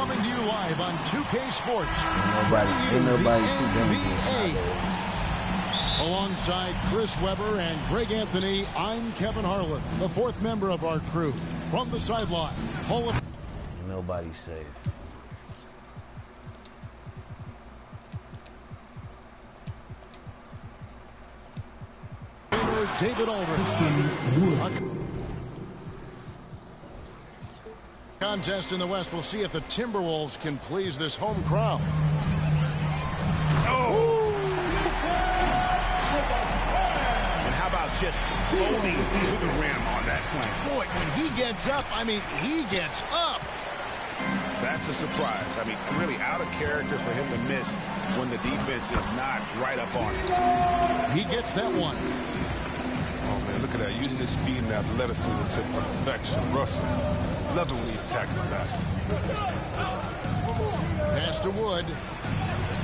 Coming to you live on 2K Sports. Ain't nobody too dangerous. Alongside Chris Webber and Greg Anthony, I'm Kevin Harlan, the fourth member of our crew. From the sideline, Nobody safe. David Aldridge. Contest in the West. We'll see if the Timberwolves can please this home crowd. Oh! And how about just floating to the rim on that slam? Boy, when he gets up, I mean, he gets up. That's a surprise. I mean, really out of character for him to miss when the defense is not right up on him. He gets that one. Oh, man, look at that. Using his speed and athleticism to perfection. Russell, love it when he attacks the basket. Pass to Wood.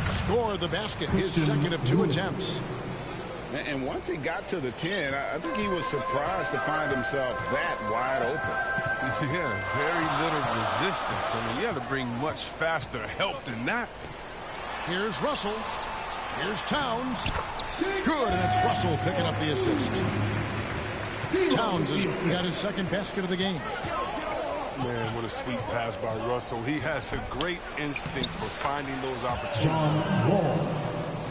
Score the basket. His second of 2 attempts. And once he got to the 10, I think he was surprised to find himself that wide open. Yeah, very little resistance. I mean, you had to bring much faster help than that. Here's Russell. Here's Towns. Good, and it's Russell picking up the assist. Towns has got his second basket of the game. Man, what a sweet pass by Russell. He has a great instinct for finding those opportunities.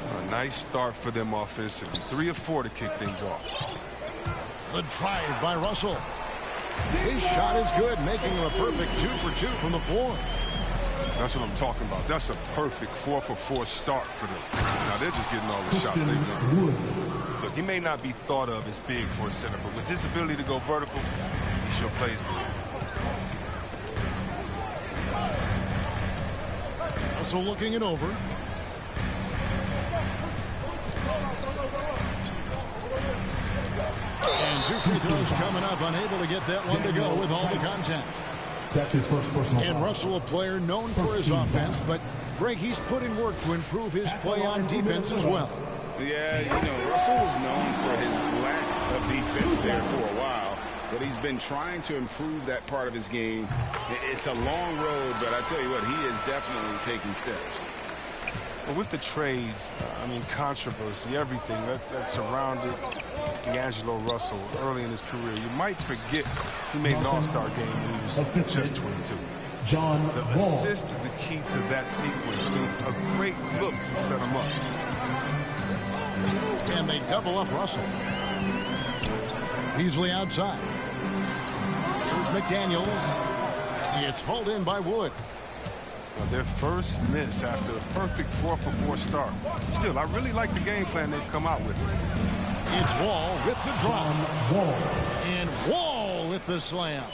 A nice start for them offensively. 3 of 4 to kick things off. The drive by Russell. His shot is good, making him a perfect 2 for 2 from the floor. That's what I'm talking about. That's a perfect 4 for 4 start for them. Now they're just getting all the shots they want. Look, he may not be thought of as big for a center, but with his ability to go vertical, he sure plays big. Russell looking it over. And 2 free throws coming up, unable to get that one to go with all the contact. That's his first personal And foul. Russell, a player known for his offense, but Greg, he's put in work to improve his play on defense as well. Yeah, you know, Russell was known for his lack of defense there for a while, but he's been trying to improve that part of his game. It's a long road, but I tell you what, he is definitely taking steps. But with the trades, I mean, controversy, everything that surrounded D'Angelo Russell early in his career, you might forget he made an all-star game when he was just 22. The assist is the key to that sequence. I mean, a great look to set him up. And they double up Russell. Beasley outside. Here's McDaniels. It's hauled in by Wood. Their first miss after a perfect 4 for 4 start. Still, I really like the game plan they've come out with. It's Wall with the drop. And Wall with the slam.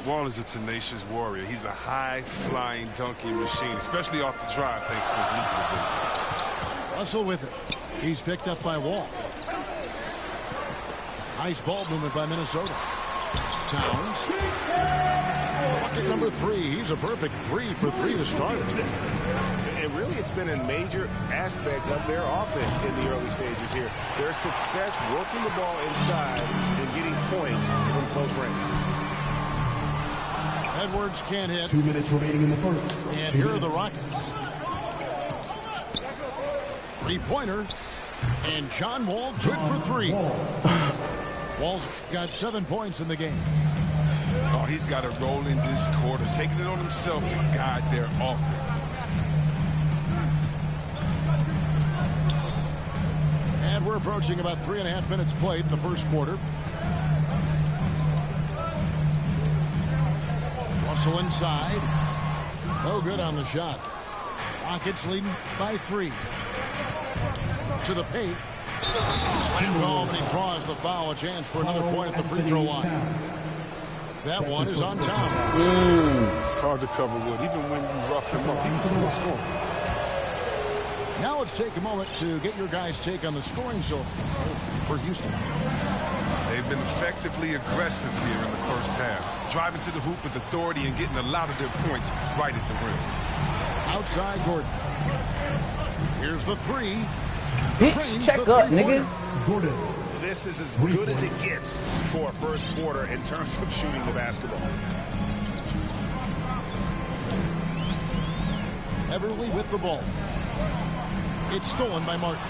Wall is a tenacious warrior. He's a high-flying dunking machine, especially off the drive thanks to his leaping ability. Russell with it. He's picked up by Wall. Nice ball movement by Minnesota. Towns. Bucket number 3. He's a perfect 3 for 3 to start. And really, it's been a major aspect of their offense in the early stages here. Their success working the ball inside and getting points from close range. Edwards can't hit. 2 minutes remaining in the first. And here are the Rockets. 3-pointer. And John Wall good for 3. Wall's got 7 points in the game. Oh, he's got a role in this quarter, taking it on himself to guide their offense. And we're approaching about 3.5 minutes played in the first quarter. Russell inside. No good on the shot. Rockets leading by 3. To the paint. Slam home, and he draws the foul. A chance for another point at the free throw line. That one is on Towns. It's hard to cover Wood. Even when you rough him up, he can still score. Now let's take a moment to get your guys' take on the scoring so for Houston. They've been effectively aggressive here in the first half, driving to the hoop with authority and getting a lot of their points right at the rim. Outside Gordon. Here's the 3. Bitch, check up, nigga. Gordon. This is as good as it gets for a first quarter in terms of shooting the basketball. Everly with the ball. It's stolen by Martin.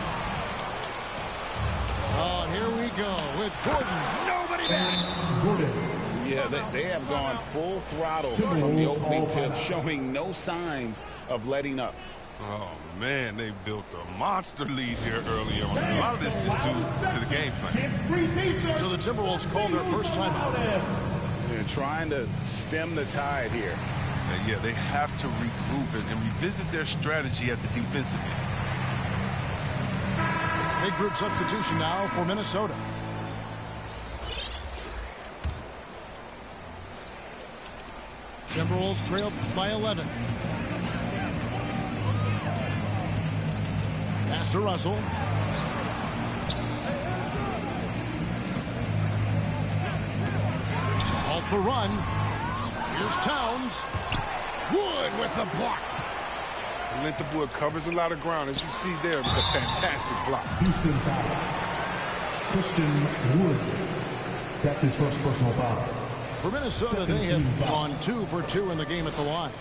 Oh, and here we go with Gordon. Nobody back. Gordon. Yeah, they have gone full throttle from the opening tip, showing no signs of letting up. Oh, man, they built a monster lead here early on. A lot of this is due to the game plan. So the Timberwolves call their first timeout. They're trying to stem the tide here. And yeah, they have to regroup and revisit their strategy at the defensive end. Big group substitution now for Minnesota. Timberwolves trailed by 11. Pass to Russell. To halt the run. Here's Towns. Wood with the block. Linton Wood covers a lot of ground, as you see there, with a fantastic block. Houston foul. Christian Wood. That's his first personal foul. For Minnesota, they have gone 2 for 2 in the game at the line.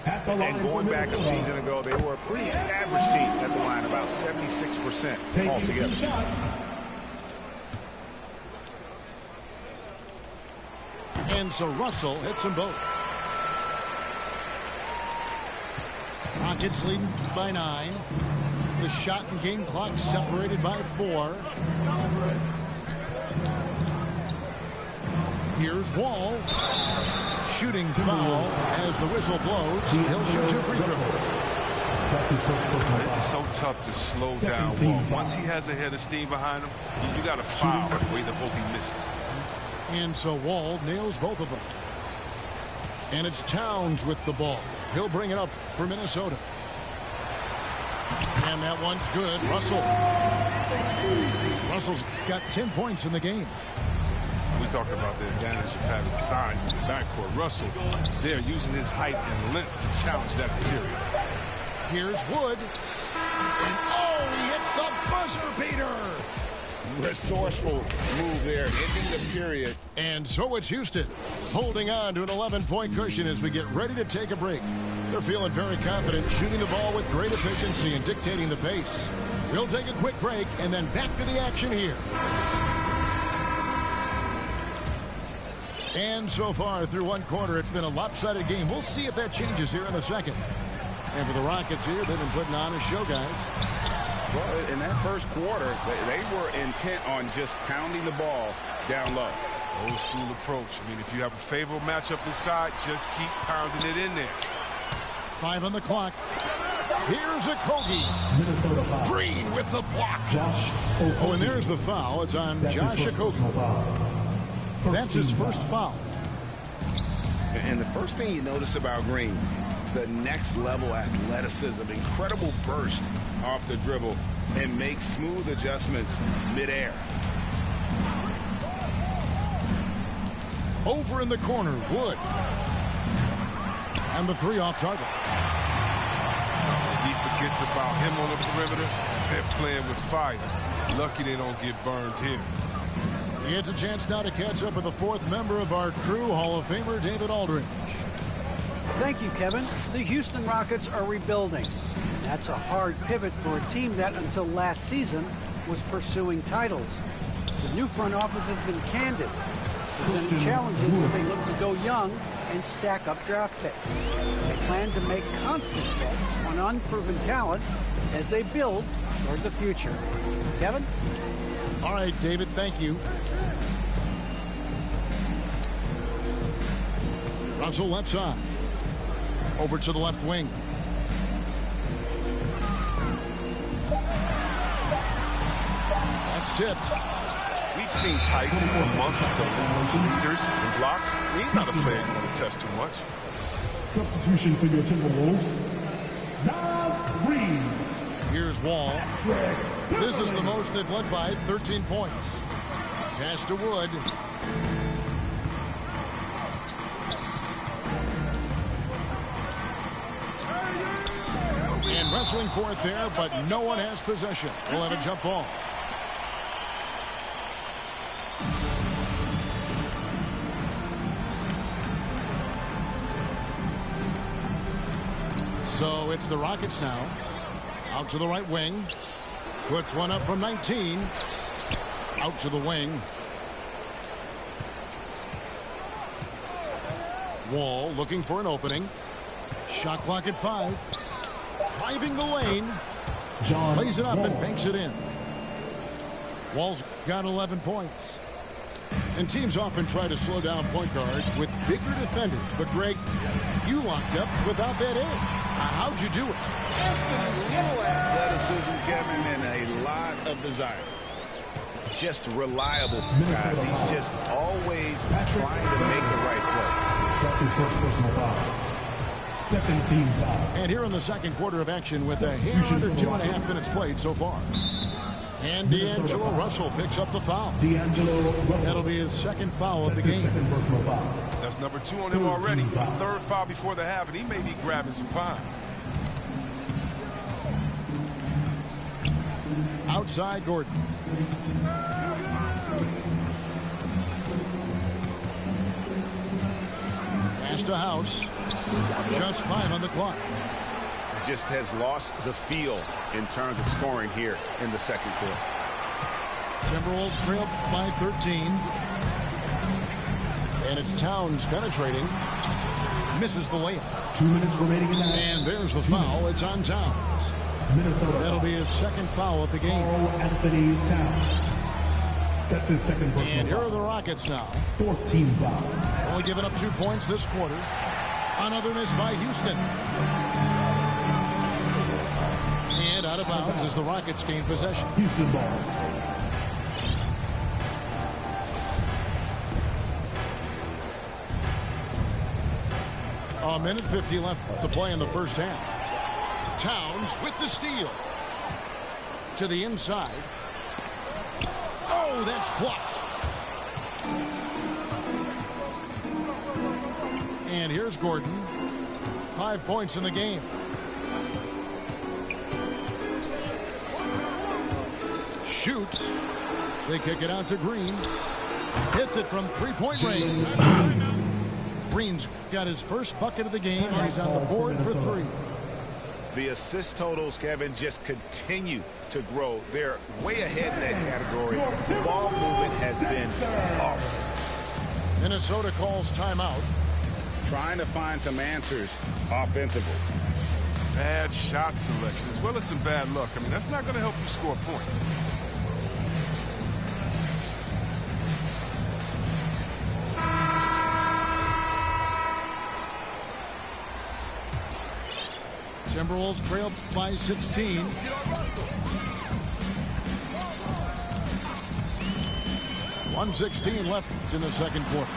And going back a season ago, they were a pretty average team at the line, about 76% altogether. And so Russell hits them both. Rockets leading by 9. The shot and game clock separated by 4. Here's Wall. Shooting foul as the whistle blows. He'll shoot 2 free throws. That's his first personal foul. It's so tough to slow down Wall. Once he has a head of steam behind him, you got to foul the way the hope he misses. And so Wall nails both of them. And it's Towns with the ball. He'll bring it up for Minnesota. And that one's good. Russell's got 10 points in the game. We talked about the advantage of having size in the backcourt. Russell, they're using his height and length to challenge that interior. Here's Wood. And he hits the buzzer beater. Resourceful move there, ending the period. And so it's Houston holding on to an 11-point cushion as we get ready to take a break. They're feeling very confident, shooting the ball with great efficiency and dictating the pace. We'll take a quick break and then back to the action here. And so far through one quarter, it's been a lopsided game. We'll see if that changes here in the second. And for the Rockets here, they've been putting on a show, guys. Well, in that first quarter, they were intent on just pounding the ball down low. Old school approach. I mean, if you have a favorable matchup inside, just keep pounding it in there. 5 on the clock. Here's a Okogie. Minnesota foul. Green with the block. Josh Okogie. Oh, and there's the foul. It's on Josh Okogie. That's his first foul. And the first thing you notice about Green, the next level athleticism, incredible burst off the dribble, and makes smooth adjustments midair. Over in the corner, Wood. And the 3 off target. He forgets about him on the perimeter. They're playing with fire. Lucky they don't get burned here. He gets a chance now to catch up with the 4th member of our crew, Hall of Famer David Aldridge. Thank you, Kevin. The Houston Rockets are rebuilding. That's a hard pivot for a team that, until last season, was pursuing titles. The new front office has been candid. It's presented challenges as they look to go young and stack up draft picks. They plan to make constant bets on unproven talent as they build toward the future. Kevin? All right, David, thank you. Russell left side. Over to the left wing. That's tipped. We've seen Tyson amongst the leaders and blocks. He's not a player you want to test too much. Substitution for your Timberwolves. Nas Green. Here's Wall. This is the most they've led by, 13 points. Pass to Wood. And wrestling for it there, but no one has possession. We'll have a jump ball. So it's the Rockets now. Out to the right wing. Puts one up from 19. Out to the wing. Wall looking for an opening. Shot clock at 5. Driving the lane. Lays it up and banks it in. Wall's got 11 points. And teams often try to slow down point guards with bigger defenders. But, Greg, you locked up without that edge. How'd you do it? Little athleticism, Kevin, and a lot of desire. Just reliable, guys. He's just always trying to make the right play. That's his first personal foul. Second team foul. And here in the second quarter of action with a hair under 2.5 minutes played so far. And D'Angelo Russell picks up the foul. D'Angelo Russell. That'll be his second foul of the game. Second personal foul. That's number 2 on him already. Third foul before the half, and he may be grabbing some pine. Outside Gordon. Pass to House. Just 5 on the clock. Just has lost the feel in terms of scoring here in the second quarter. Timberwolves trail by 13. And it's Towns penetrating. Misses the layup. 2 minutes remaining in that. And there's the foul. It's on Towns. Minnesota. That'll be his second foul of the game. Karl Anthony Towns. That's his second personal And here foul. are the Rockets now. Fourth team foul. Only giving up 2 points this quarter. Another miss by Houston. And out of bounds as the Rockets gain possession. Houston ball. A minute 50 left to play in the first half. Towns with the steal. To the inside. Oh, that's blocked. And here's Gordon. 5 points in the game. Shoots. They kick it out to Green. Hits it from 3-point range. Green's got his first bucket of the game, and he's on the board for 3. The assist totals, Kevin, just continue to grow. They're way ahead in that category. Ball movement has been flawless. Minnesota calls timeout. Trying to find some answers offensively. Bad shot selection, as well as some bad luck. I mean, that's not going to help you score points. Timberwolves trail by 16. .116 left in the second quarter.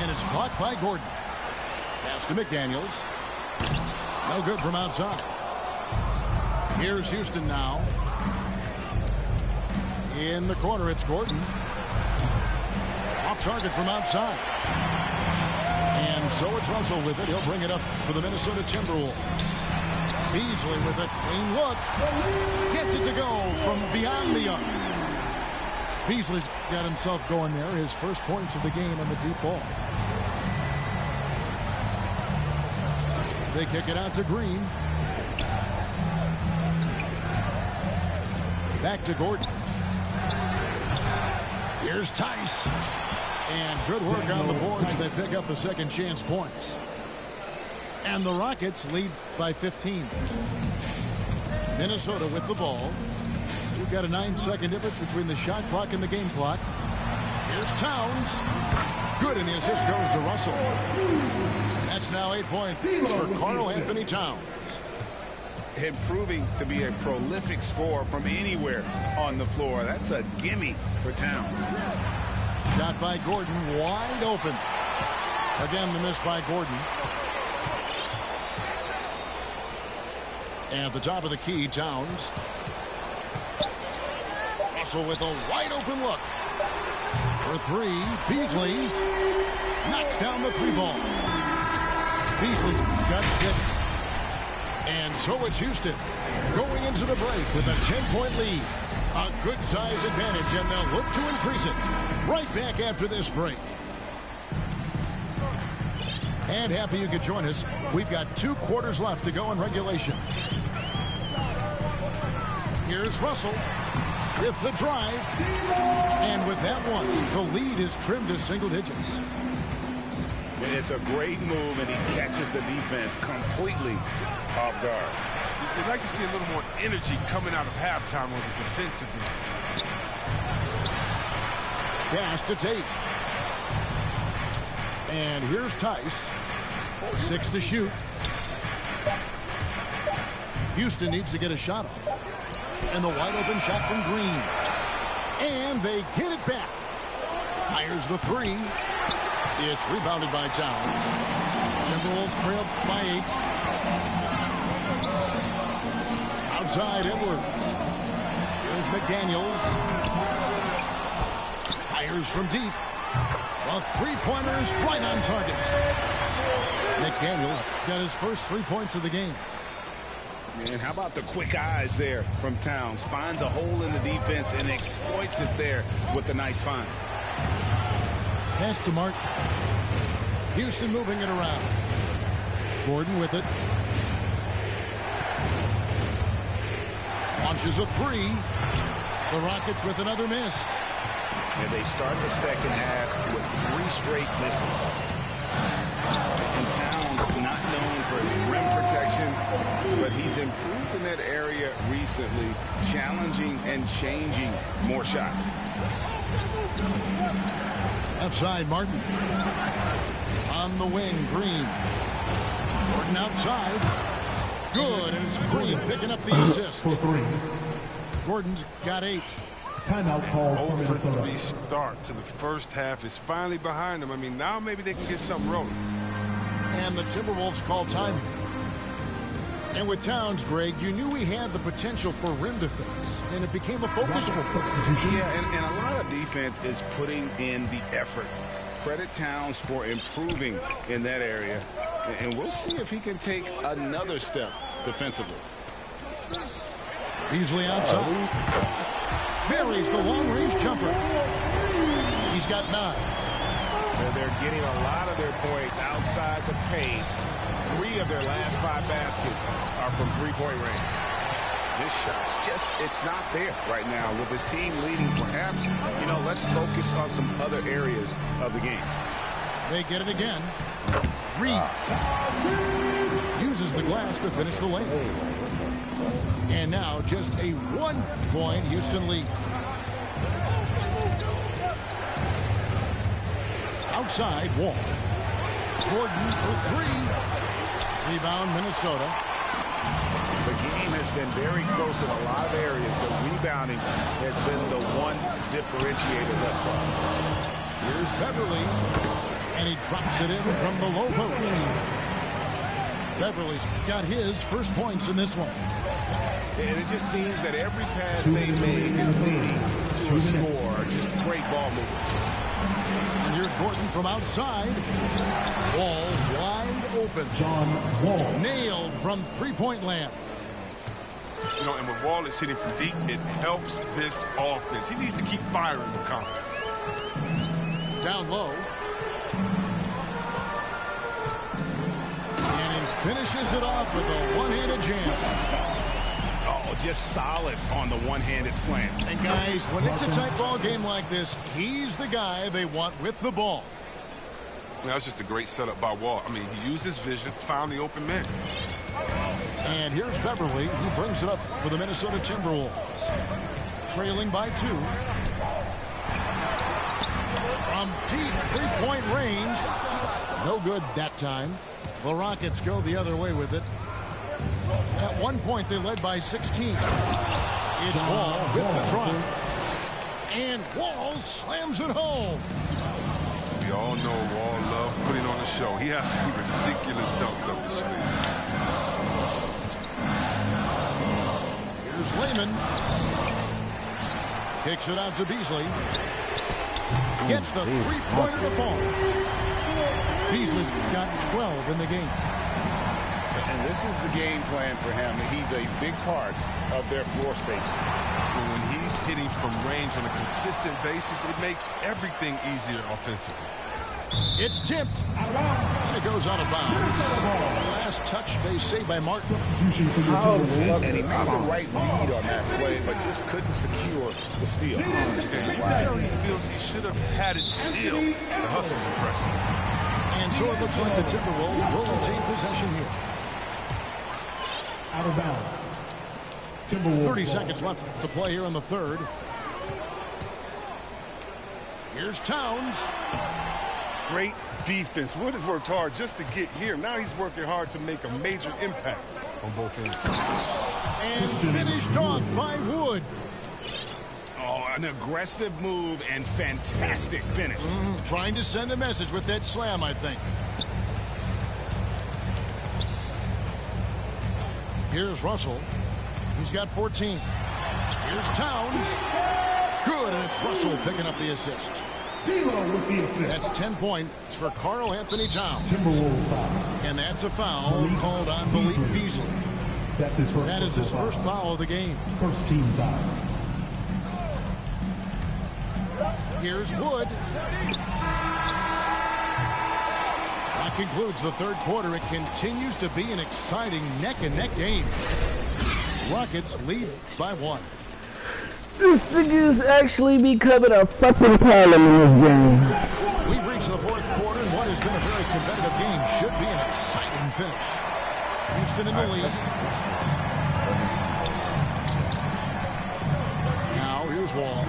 And it's blocked by Gordon. Pass to McDaniels. No good from outside. Here's Houston now. In the corner, it's Gordon. Off target from outside. And so it's Russell with it. He'll bring it up for the Minnesota Timberwolves. Beasley with a clean look. Gets it to go from beyond the arc. Beasley's got himself going there. His first points of the game on the deep ball. They kick it out to Green. Back to Gordon. Here's Tice. And good work on the boards. They pick up the second chance points. And the Rockets lead by 15. Minnesota with the ball. We've got a 9-second difference between the shot clock and the game clock. Here's Towns. Good, and the assist goes to Russell. That's now 8 points for Karl Anthony Towns. Improving to be a prolific scorer from anywhere on the floor. That's a gimme for Towns. Shot by Gordon, wide open. Again, the miss by Gordon. And at the top of the key, Towns. Russell with a wide open look. For 3, Beasley knocks down the 3-ball. Beasley's got 6. And so it's Houston going into the break with a 10-point lead. A good size advantage, and they'll look to increase it. Right back after this break. And happy you could join us. We've got 2 quarters left to go in regulation. Here's Russell with the drive. And with that one, the lead is trimmed to single digits. It's a great move, and he catches the defense completely off guard. You'd like to see a little more energy coming out of halftime on the defensive end. Pass to Tate. And here's Tice. 6 to shoot. Houston needs to get a shot off. And the wide open shot from Green. And they get it back. Fires the 3. It's rebounded by Towns. Timberwolves trail by 8. Outside Edwards. Here's McDaniels. Fires from deep. The 3-pointer is right on target. McDaniels got his first 3 points of the game. And how about the quick eyes there from Towns? Finds a hole in the defense and exploits it there with a nice find. Pass to Mark. Houston moving it around. Gordon with it. Launches a 3. The Rockets with another miss. And they start the second half with 3 straight misses. And Towns not known for his rim protection, but he's improved in that area recently, challenging and changing more shots. Left side, Martin. On the wing, Green. Gordon outside. Good, and it's Green picking up the assist. For 3. Gordon's got 8. Timeout call for 0 for Minnesota. 3 start to the first half is finally behind them. I mean, now maybe they can get something rolling. And the Timberwolves call time. And with Towns, Greg, you knew he had the potential for rim defense, and it became a focus for him. Yeah, and a lot of defense is putting in the effort. Credit Towns for improving in that area, and we'll see if he can take another step defensively. Beasley outside. Buries the long-range jumper. He's got 9. They're getting a lot of their points outside the paint. 3 of their last 5 baskets are from 3-point range. This shot's just, it's not there right now with his team leading. Perhaps, you know, let's focus on some other areas of the game. They get it again. Reed uses the glass to finish the lane. And now just a 1-point Houston lead. Outside, Wall. Gordon for 3. Rebound, Minnesota. The game has been very close in a lot of areas, but rebounding has been the one differentiator thus far. Here's Beverly, and he drops it in from the low post. Beverly's got his first points in this one. And it just seems that every pass they made is leading to a score. Just great ball movement. And here's Gordon from outside. Wall wide open. John Wall. Nailed from 3-point land. You know, and when Wall is hitting from deep, it helps this offense. He needs to keep firing with confidence. Down low. And he finishes it off with a one-handed jam. Oh, just solid on the one-handed slam. And guys, when it's a tight ball game like this, he's the guy they want with the ball. That was just a great setup by Wall. I mean, he used his vision, found the open man. And here's Beverly. He brings it up for the Minnesota Timberwolves. Trailing by 2. From deep 3-point range. No good that time. The Rockets go the other way with it. At one point, they led by 16. It's Wall with the drive. And Wall slams it home. We all know Wall loves putting on a show. He has some ridiculous dunks up his sleeve. Here's Layman. Kicks it out to Beasley. Gets the 3-pointer to fall. Beasley's got 12 in the game. And this is the game plan for him. He's a big part of their floor spacing. When he's hitting from range on a consistent basis, it makes everything easier offensively. It's tipped. And it goes out of bounds. Last touch, they say, by Martin. And he made the right read on that play, but just couldn't secure the steal. Until he feels he should have had it still. The hustle was impressive. And so it looks like the Timberwolves will retain possession here. Out of bounds. Timberwolves 30 seconds left to play here in the third. Here's Towns. Great defense. Wood has worked hard just to get here. Now he's working hard to make a major impact on both ends. And finished off by Wood. Oh, an aggressive move and fantastic finish. Trying to send a message with that slam, I think. Here's Russell. He's got 14. Here's Towns. Good, and it's Russell picking up the assist. with the assist. That's 10 points for Karl Anthony Towns. Timberwolves foul. And that's a foul called on Malik Beasley. That's his first. That is his first foul of the game. First team foul. Here's Wood. That concludes the third quarter. It continues to be an exciting neck-and-neck game. Rockets lead by 1. This thing is actually becoming a fucking problem in this game. We've reached the fourth quarter, and what has been a very competitive game should be an exciting finish. Houston in the lead. Now here's Wall.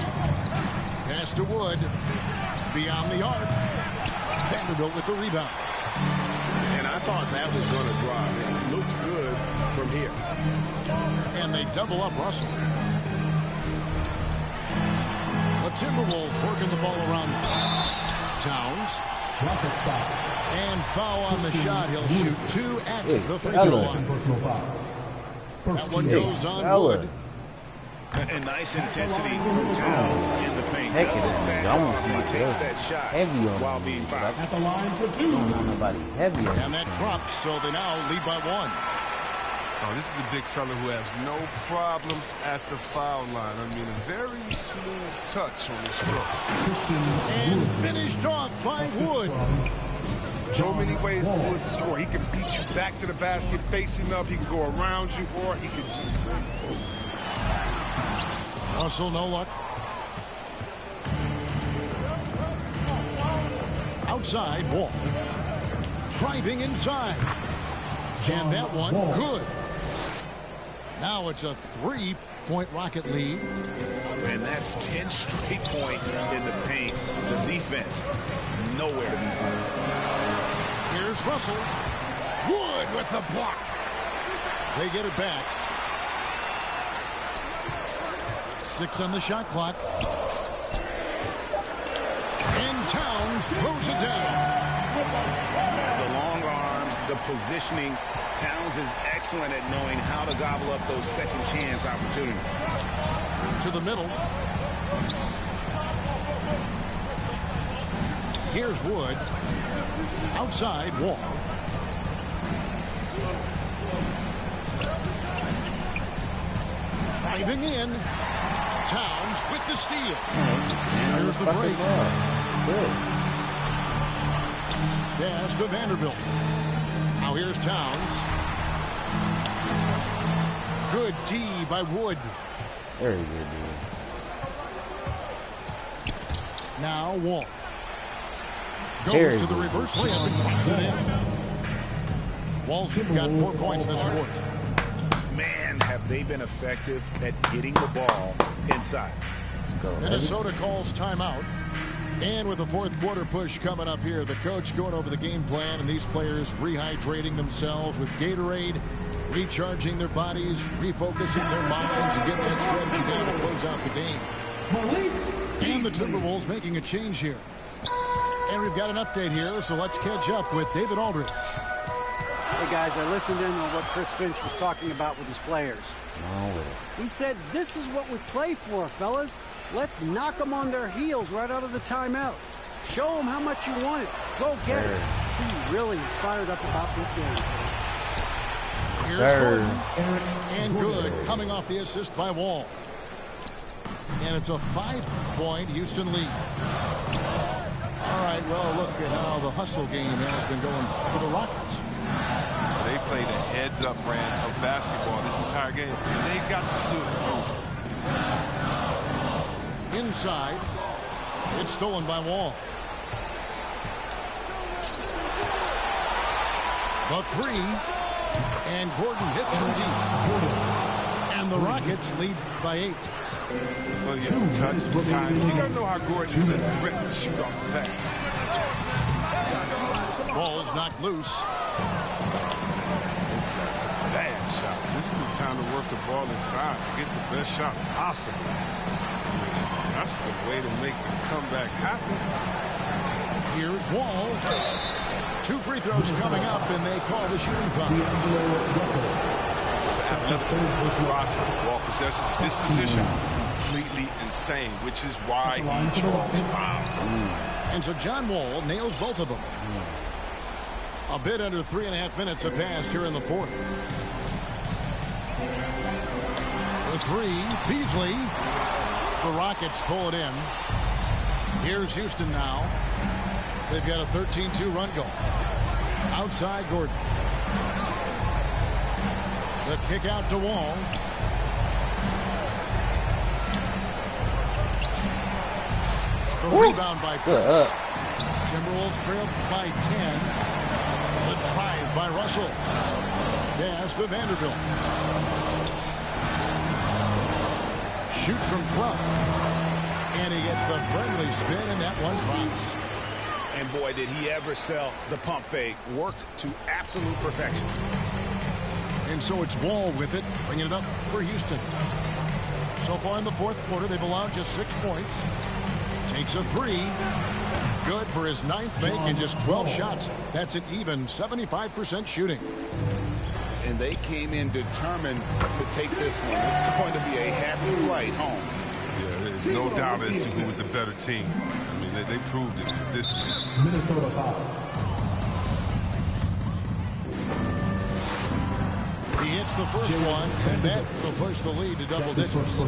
Pass to Wood. Beyond the arc. Vanderbilt with the rebound. And I thought that was going to drop. It looked good from here. And they double up Russell. The Timberwolves working the ball around Towns. And foul on the shot. He'll shoot 2 at the free throw line. That one goes on Wood. And nice intensity from Towns in the paint. Heck, He takes that shot heavy on while being fouled. At the line for 2. Don't want nobody heavy on And that drops, so they now lead by 1. Oh, this is a big fella who has no problems at the foul line. I mean, a very smooth touch on his stroke. And finished off by Wood. So many ways for Wood to score. He can beat you back to the basket, facing up. He can go around you, or he can just go. Russell, no luck. Outside, Wall. Driving inside. And that one, good. Now it's a 3-point Rocket lead. And that's 10 straight points in the paint. The defense, nowhere to be found. Here's Russell. Wood with the block. They get it back. 6 on the shot clock. And Towns throws it down. The long arms, the positioning. Towns is excellent at knowing how to gobble up those second chance opportunities. To the middle. Here's Wood. Outside, Wall. Driving in. Towns with the steal. Here's the break. Pass to Vanderbilt. Now here's Towns. Good D by Wood. Very good, dude. Now Wall. Goes to the reverse layup and pops it in. Wall's got 4 points this quarter. Man, have they been effective at getting the ball inside. Minnesota calls timeout. And with the fourth quarter push coming up here, the coach going over the game plan and these players rehydrating themselves with Gatorade, recharging their bodies, refocusing their minds, and getting that strategy down to close out the game. And the Timberwolves making a change here. And we've got an update here, so let's catch up with David Aldridge. Hey, guys, I listened in on what Chris Finch was talking about with his players. He said, this is what we play for, fellas. Let's knock them on their heels right out of the timeout. Show them how much you want it. Go get it. He really is fired up about this game. Here's Gordon. And good, coming off the assist by Wall. And it's a 5-point Houston lead. All right, well, look at how the hustle game has been going for the Rockets. They played a heads-up brand of basketball this entire game. They've got to steal it. Inside. It's stolen by Wall. The three. And Gordon hits from deep. And the Rockets lead by 8. Well, you have to touch the time. You got to know how Gordon is a threat to shoot off the pass. Ball's knocked loose. Bad shots. This is the time to work the ball inside to get the best shot possible. That's the way to make the comeback happen. Here's Wall. 2 free throws coming up, and they call the shooting foul. Athleticism, velocity, ball possesses at this position, completely insane, which is why he draws fouls. And so John Wall nails both of them. A bit under 3.5 minutes have passed here in the fourth. The three, Beasley. The Rockets pull it in. Here's Houston now. They've got a 13-2 run going. Outside Gordon. The kick out to Wall. The rebound by Prince. Timberwolves trailed by 10. The drive by Russell. Pass to Vanderbilt. Shoots from 12. And he gets the friendly spin, and that one drops. And boy, did he ever sell the pump fake. Worked to absolute perfection. And so it's Wall with it, bringing it up for Houston. So far in the fourth quarter, they've allowed just 6 points. Takes a 3. Good for his 9th make in just 12 shots. That's an even 75% shooting. And they came in determined to take this one. It's going to be a happy flight home. Yeah, there's no doubt as to who was the better team. I mean, they proved it this game. Minnesota foul. He hits the first one, and that will push the lead to double digits.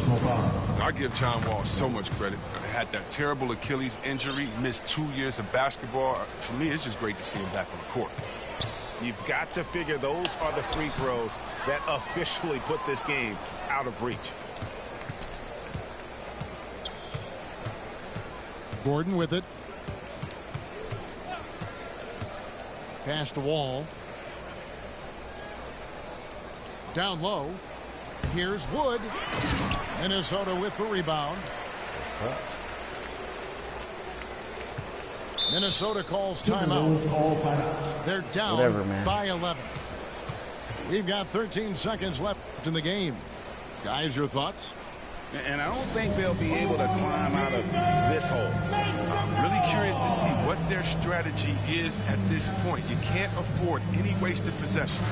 I give John Wall so much credit. He had that terrible Achilles injury, missed 2 years of basketball. For me, it's just great to see him back on the court. You've got to figure those are the free throws that officially put this game out of reach. Gordon with it. Pass to Wall. Down low. Here's Wood. Minnesota with the rebound. Minnesota calls timeout. They're down by 11. We've got 13 seconds left in the game. Guys, your thoughts? And I don't think they'll be able to climb out of this hole. I'm really curious to see what their strategy is at this point. You can't afford any wasted possessions.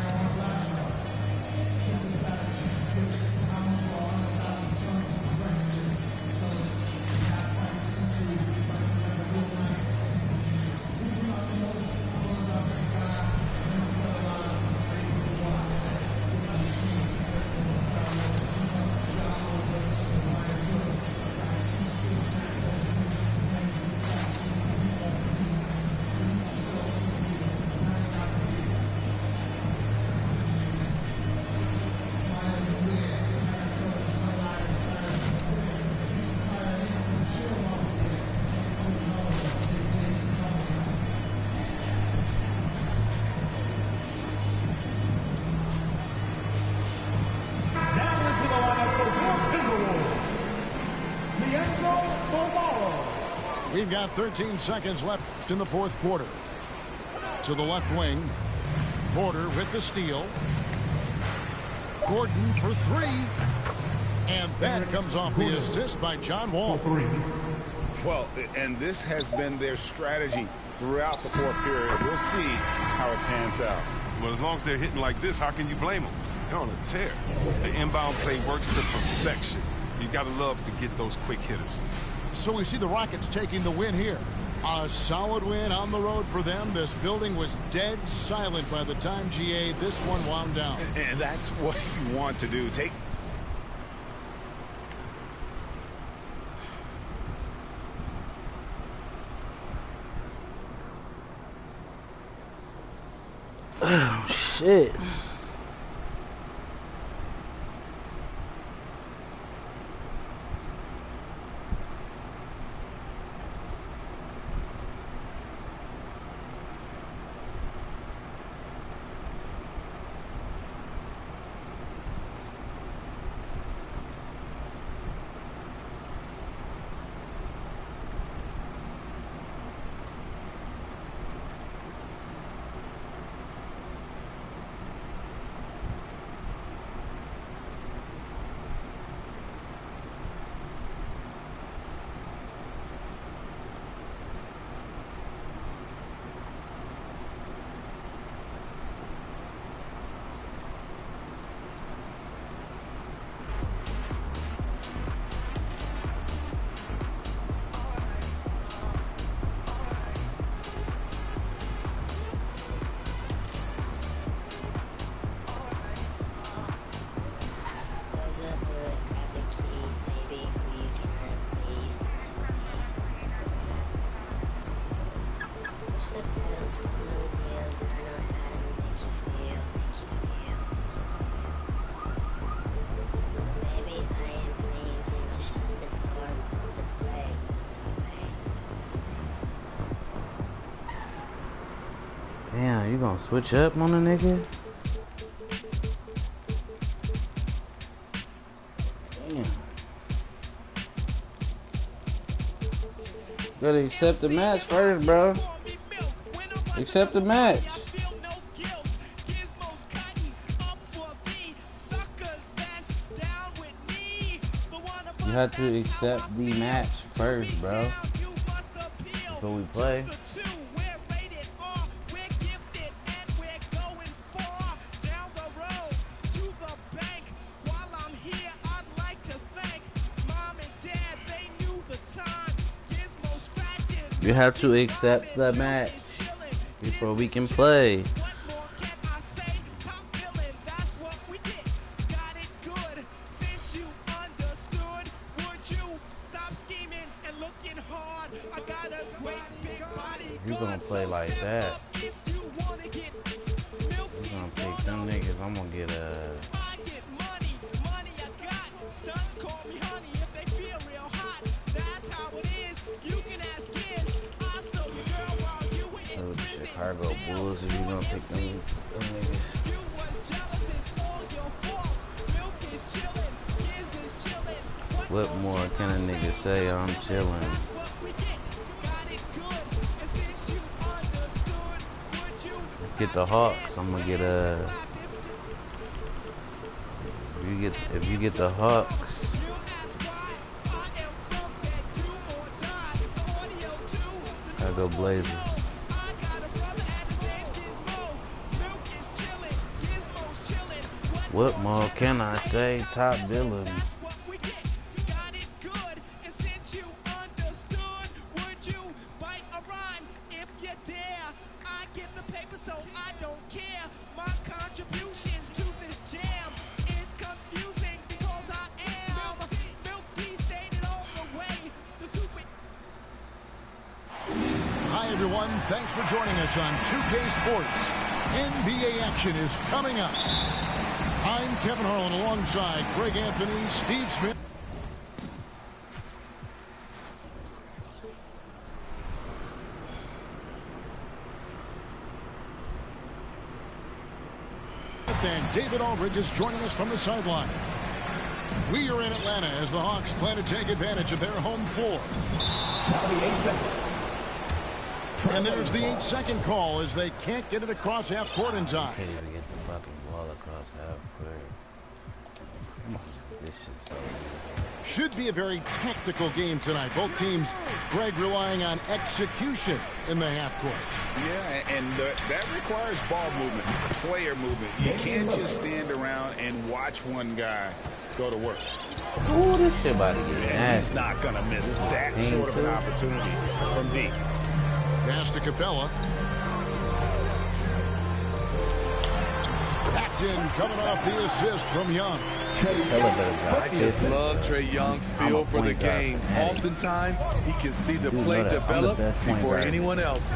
We've got 13 seconds left in the fourth quarter. To the left wing. Porter with the steal. Gordon for 3. And that comes off the assist by John Wall. Well, and this has been their strategy throughout the fourth period. We'll see how it pans out. Well, as long as they're hitting like this, how can you blame them? They're on a tear. The inbound play works to perfection. You got to love to get those quick hitters. So we see the Rockets taking the win here. A solid win on the road for them. This building was dead silent by the time, GA, this one wound down. And that's what you want to do. Take Oh, shit. Damn, you gonna switch up on a nigga? Damn. Gotta accept the match first, bro. Accept the match. You have to accept the match first, bro. Before we play. You have to accept the match before we can play. You gonna play like that? You gonna pick them niggas? I'm gonna get a. Chicago Bulls, if you gonna pick them niggas. What more can a nigga say? I'm chillin'. Let's get the Hawks. I'm gonna get a. If you get the Hawks. Chicago Blazers. What more can I say? Top villain. Hi, everyone. Thanks for joining us on 2K Sports. NBA action is coming up. I'm Kevin Harlan alongside Greg Anthony, Steve Smith. And David Aldridge is joining us from the sideline. We are in Atlanta as the Hawks plan to take advantage of their home floor. And there's the 8-second call as they can't get it across half court in time. Can't even get the fucking ball across half court. Come on, this shit's so good. Should be a very tactical game tonight. Both teams, Greg, relying on execution in the half court. Yeah, and that requires ball movement, player movement. You can't just stand around and watch one guy go to work. Ooh, this shit about to get nasty. He's not going to miss that sort of an opportunity from deep. Pass to Capella. That's in, coming off the assist from Young. I just love Trae Young's feel for the game. Oftentimes, he can see the play develop before anyone else.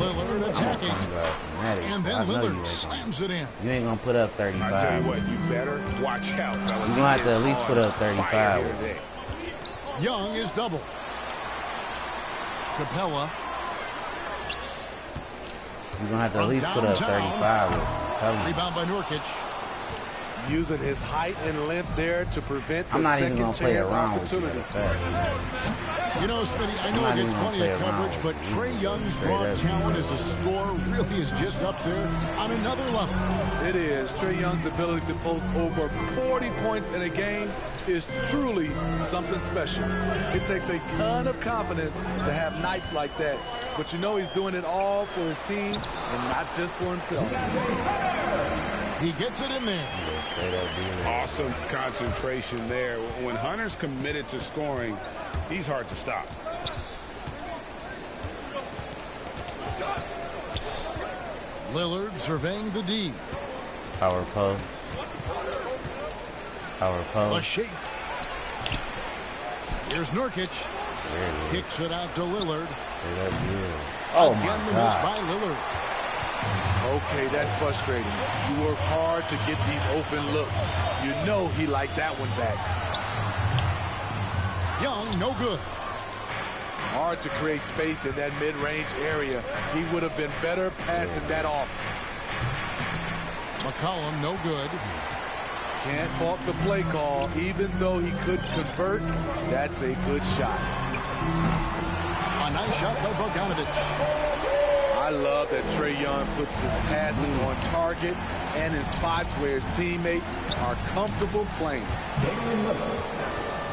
Lillard attacking. And then Lillard slams it in. You ain't gonna put up 35. I tell you what, you better watch out, fellas. You're gonna have to at least put up 35. Young is double. Capella. You're gonna have to at least put up 35. Rebound by Nurkic. Using his height and length there to prevent the I'm not even second gonna play chance around with opportunity. You know, Smitty, I know it gets plenty of coverage, but Trae Young's raw talent as a scorer really is just up there on another level. It is. Trae Young's ability to post over 40 points in a game is truly something special. It takes a ton of confidence to have nights like that, but you know he's doing it all for his team and not just for himself. He gets it in there. Awesome concentration there. When Hunter's committed to scoring, he's hard to stop. Lillard surveying the D. Power post. Power A post. shake. Here's Nurkic. Kicks it out to Lillard. Oh my Again, the miss by God. Lillard. Okay, that's frustrating. You work hard to get these open looks. You know he liked that one back. Young, no good. Hard to create space in that mid-range area. He would have been better passing that off. McCollum, no good. Can't fault the play call. Even though he could convert, that's a good shot. A nice shot by Bogdanovic. I love that Trae Young puts his passes on target and in spots where his teammates are comfortable playing.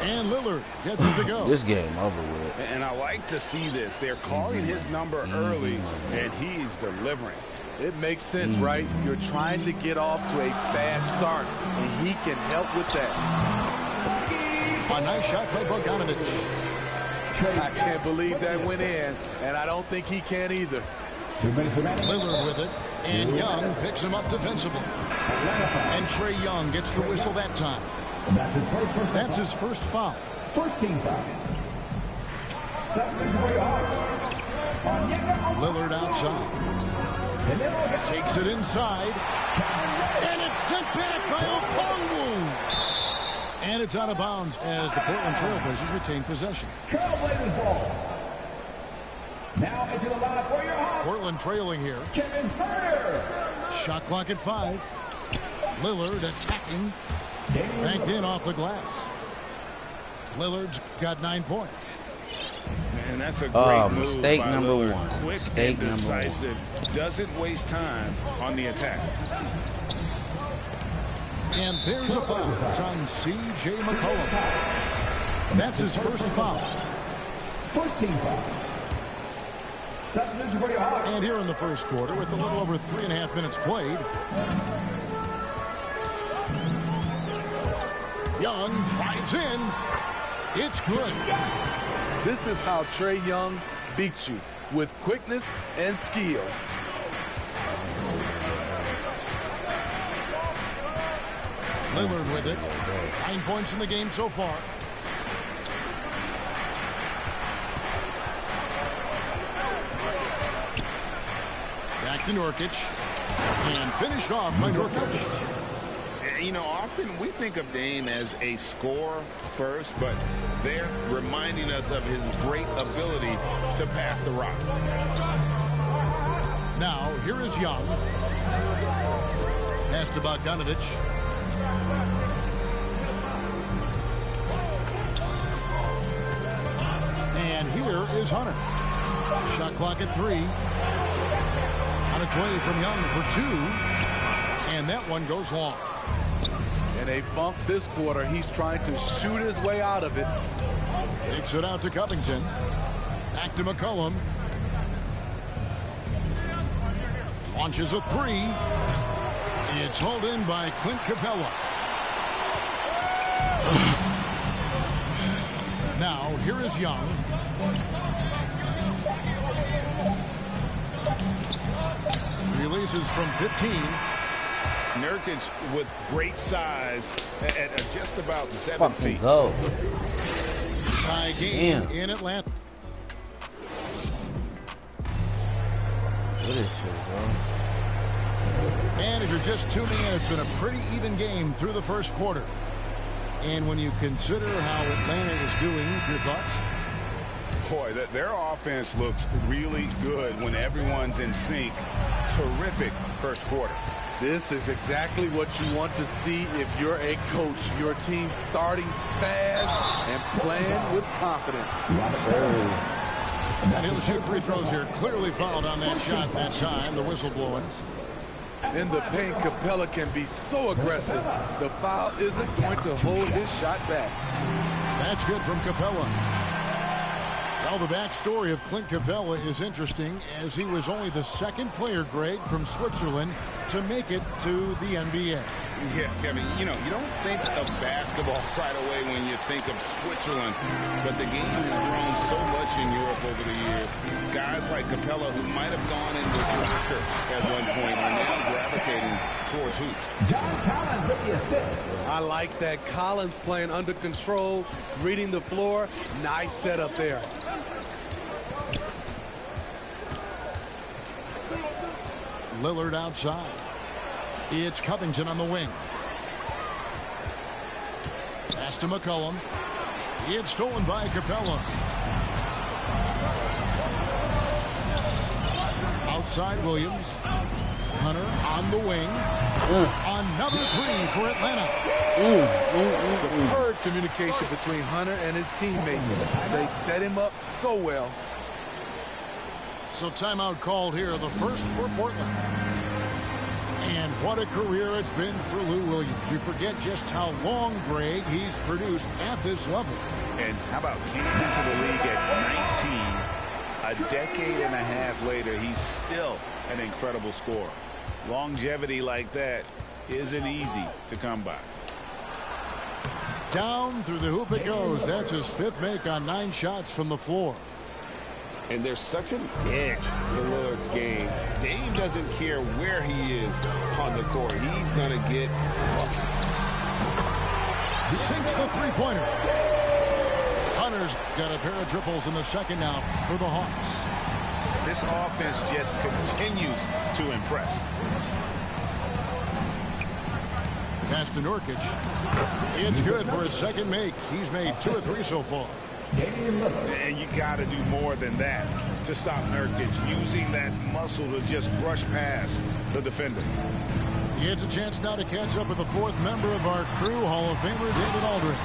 And Lillard gets it to go. This game over with. And I like to see this. They're calling his number early, and he's delivering. It makes sense, right? You're trying to get off to a fast start, and he can help with that. A nice shot by Bogdanovic. I can't believe that went in, and I don't think he can either. Lillard with it, and Young picks him up defensively. And Trae Young gets the whistle that time. That's his first foul. First team foul. Lillard outside. Takes it inside. And it's sent back by Okongwu. And it's out of bounds as the Portland Trailblazers retain possession. Trailblazers ball. Now into the line for your Hawks. Portland trailing here. Kevin Herter. Shot clock at 5. Lillard attacking. Banked in off the glass. Lillard's got 9 points. And that's a great move mistake by number Lillard. one. Quick Mistake and decisive. Doesn't waste time on the attack. And there's a foul. It's on C.J. McCollum. That's his first foul. First team foul. Substitution for your Hawks. And here in the first quarter, with a little over 3.5 minutes played, Young drives in. It's good. This is how Trae Young beats you, with quickness and skill. Lillard with it. 9 points in the game so far. Back to Nurkic. And finished off by Nurkic. You know, often we think of Dame as a scorer first, but they're reminding us of his great ability to pass the rock. Now, here is Young. Pass to Bogdanovic. And here is Hunter. Shot clock at 3. On its way from Young for 2. And that one goes long. In a funk this quarter, he's trying to shoot his way out of it. Takes it out to Covington. Back to McCollum. Launches a 3. It's hauled in by Clint Capella. Now, here is Young. Releases from 15. Nurkic with great size at just about 7 feet. Go. Tie game in Atlanta. Look at this shit, bro. And if you're just tuning in, it's been a pretty even game through the first quarter. And when you consider how Atlanta is doing, your thoughts? Boy, their offense looks really good when everyone's in sync. Terrific first quarter. This is exactly what you want to see if you're a coach. Your team starting fast and playing with confidence. And he'll shoot free throws here. Clearly fouled on that shot that time. The whistle blowing. In the paint, Capella can be so aggressive. The foul isn't going to hold his shot back. That's good from Capella. Well, the backstory of Clint Capella is interesting, as he was only the second player, Greg, from Switzerland to make it to the NBA. Yeah, Kevin, you know, you don't think of basketball right away when you think of Switzerland, but the game has grown so much in Europe over the years. Guys like Capella, who might have gone into soccer at one point, are now gravitating towards hoops. John Collins with the assist. I like that. Collins playing under control, reading the floor. Nice setup there. Lillard outside. It's Covington on the wing. Pass to McCollum. It's stolen by Capella. Outside Williams. Hunter on the wing. Another three for Atlanta. Superb communication between Hunter and his teammates. They set him up so well. So timeout called here, the first for Portland. And what a career it's been for Lou Williams. You forget just how long, Greg, he's produced at this level. And how about came into the league at 19. A decade and a half later, he's still an incredible scorer. Longevity like that isn't easy to come by. Down through the hoop it goes. That's his fifth make on 9 shots from the floor. And there's such an edge to Lillard's game. Dame doesn't care where he is on the court. He's going to get buckets. Sinks the three-pointer. Hunter's got a pair of triples in the second now for the Hawks. This offense just continues to impress. Pass to Nurkic. It's good for his second make. He's made 2 of 3 so far. And you got to do more than that to stop Nurkic, using that muscle to just brush past the defender. He gets a chance now to catch up with the 4th member of our crew, Hall of Famer David Aldridge.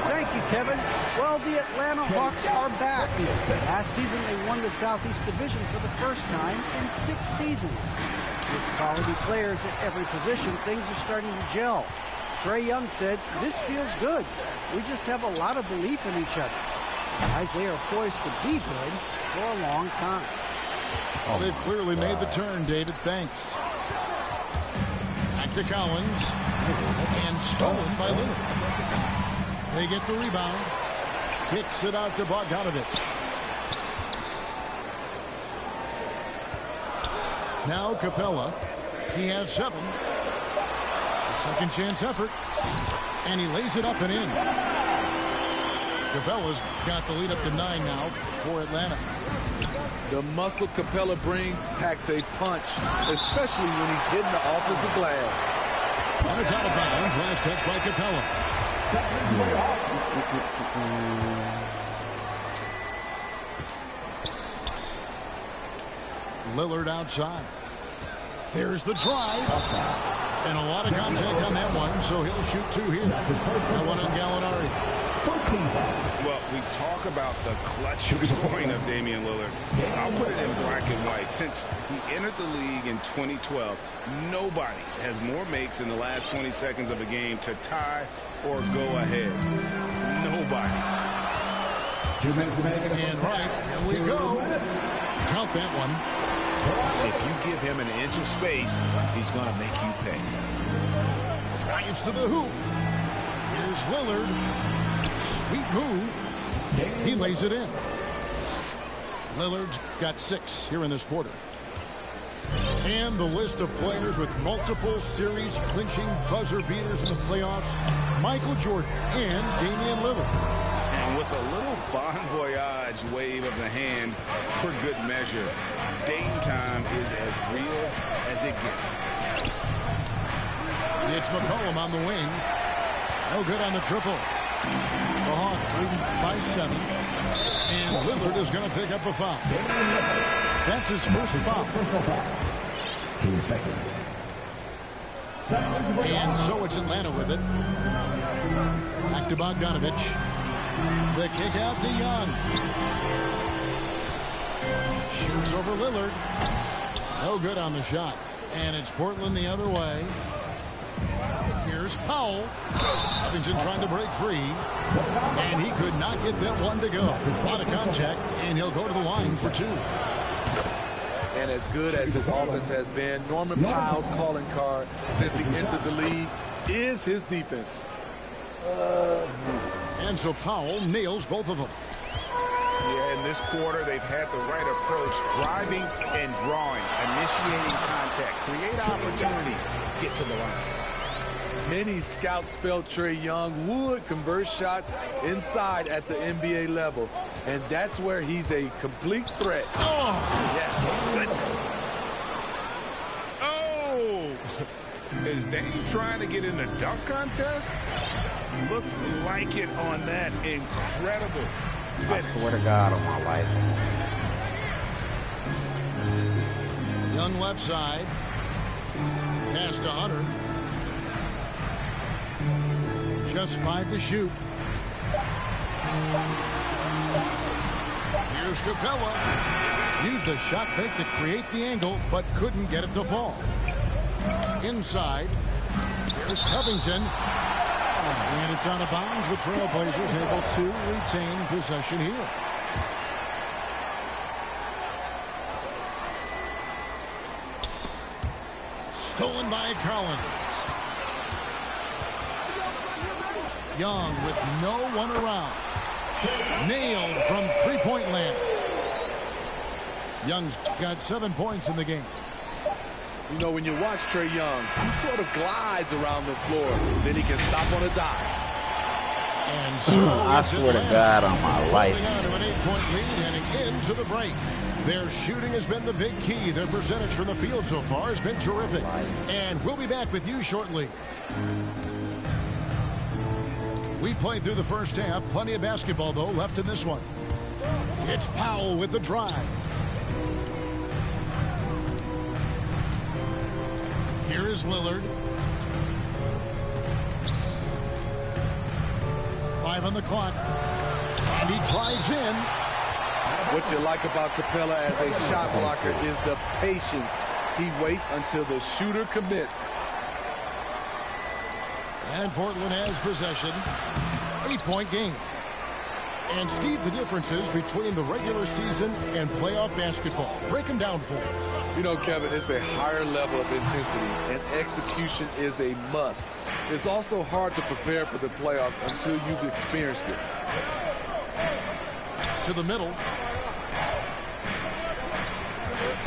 Thank you, Kevin. Well, the Atlanta Hawks are back. Last season, they won the Southeast Division for the first time in 6 seasons. With quality players at every position, things are starting to gel. Trae Young said, "This feels good. We just have a lot of belief in each other." Guys, they are poised to be good for a long time. Oh, they've clearly made the turn, David. Thanks. Back to Collins. And stolen by Lillard. They get the rebound. Kicks it out to Bogdanovich. Now Capella. He has 7. Second chance effort. And he lays it up and in. Capella's got the lead up to 9 now for Atlanta. The muscle Capella brings packs a punch, especially when he's hitting the offensive glass. And it's out of bounds. Last touch by Capella. Lillard outside. There's the drive. And a lot of contact on that one, so he'll shoot 2 here. That one on Gallinari. Well, we talk about the clutch scoring of Damian Lillard. I'll put it in black and white. Since he entered the league in 2012, nobody has more makes in the last 20 seconds of a game to tie or go ahead. Nobody. 2 minutes remaining. And right, and we go. Count that one. If you give him an inch of space, he's going to make you pay. Drives to the hoop. Here's Lillard. Sweet move. He lays it in. Lillard's got 6 here in this quarter. And the list of players with multiple series clinching buzzer beaters in the playoffs: Michael Jordan and Damian Lillard. And with a little bon voyage wave of the hand for good measure, Dame time is as real as it gets. It's McCollum on the wing. No good on the triple. The Hawks leading by 7. And Lillard is going to pick up a foul. That's his first foul. And so it's Atlanta with it. Back to Bogdanovich. The kick out to Young. Shoots over Lillard. No good on the shot. And it's Portland the other way. Here's Powell. Covington trying to break free. And he could not get that one to go. A lot of contact, and he'll go to the line for 2. And as good as his offense has been, Norman Powell's calling card since he entered the league is his defense. And so Powell nails both of them. Yeah, in this quarter, they've had the right approach, driving and drawing, initiating contact, create opportunities, get to the line. Many scouts felt Trae Young would convert shots inside at the NBA level, and that's where he's a complete threat. Oh, yes. Goodness. Oh! Is Dame trying to get in the dunk contest? Looked like it on that incredible finish. I swear to God on my life. Young left side. Pass to Hunter. Just 5 to shoot. Here's Capella. Used a shot fake to create the angle, but couldn't get it to fall. Inside. Here's Covington. And it's out of bounds. The Trailblazers able to retain possession here. Stolen by Collins. Young with no one around. Nailed from three-point land. Young's got 7 points in the game. You know, when you watch Trae Young, he sort of glides around the floor. Then he can stop on a dime. And so I swear to God on my life. Holding on to an 8-point lead heading into the break. Their shooting has been the big key. Their percentage from the field so far has been terrific. And we'll be back with you shortly. We played through the first half. Plenty of basketball, though, left in this one. It's Powell with the drive. Here is Lillard. 5 on the clock. And he drives in. What you like about Capella as a shot blocker is the patience. He waits until the shooter commits. And Portland has possession. 8-point game. And Steve, the differences between the regular season and playoff basketball. Break them down for us. You know, Kevin, it's a higher level of intensity, and execution is a must. It's also hard to prepare for the playoffs until you've experienced it. To the middle.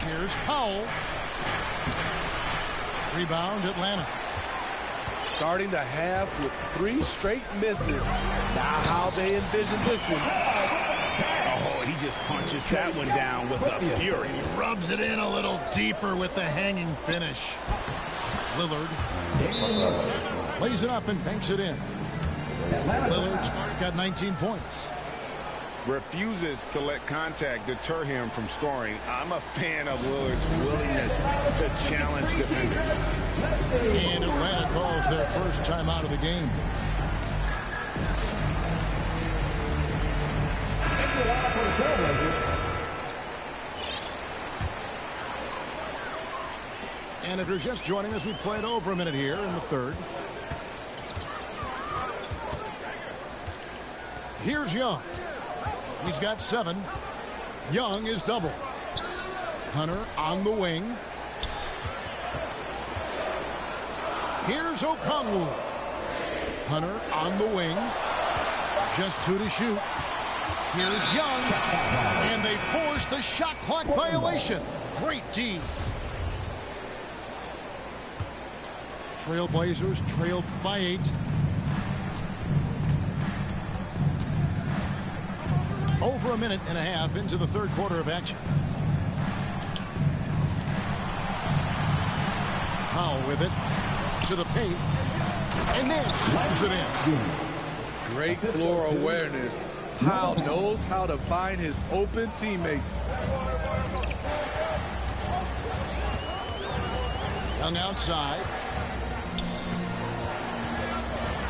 Here's Powell. Rebound, Atlanta. Starting the half with 3 straight misses. Now how they envision this one. Oh, he just punches that one down with a fury. He rubs it in a little deeper with the hanging finish. Lillard plays it up and banks it in. Lillard's got 19 points. Refuses to let contact deter him from scoring. I'm a fan of Lillard's willingness to challenge defenders. And Atlanta calls their first time out of the game. And if you're just joining us, we played over a minute here in the third. Here's Young. He's got 7. Young is double. Hunter on the wing. Here's Okongwu. Hunter on the wing. Just 2 to shoot. Here's Young. And they force the shot clock violation. Great team. Trailblazers trailed by 8. Over a minute and a half into the third quarter of action. Powell with it to the paint. And then slams it in. Great floor awareness. Powell knows how to find his open teammates. Young outside.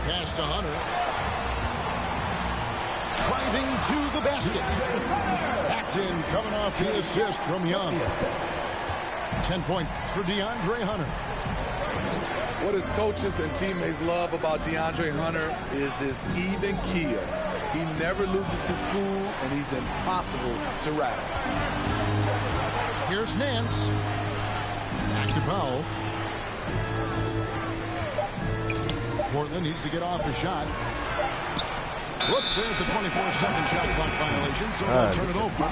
Pass to Hunter. Driving to the basket. That's in, coming off the assist from Young. 10 points for DeAndre Hunter. What his coaches and teammates love about DeAndre Hunter is his even keel. He never loses his cool, and he's impossible to rattle. Here's Nance. Back to Powell. Portland needs to get off a shot. Whoops, there's the 24-second shot clock violation, so they'll turn it over.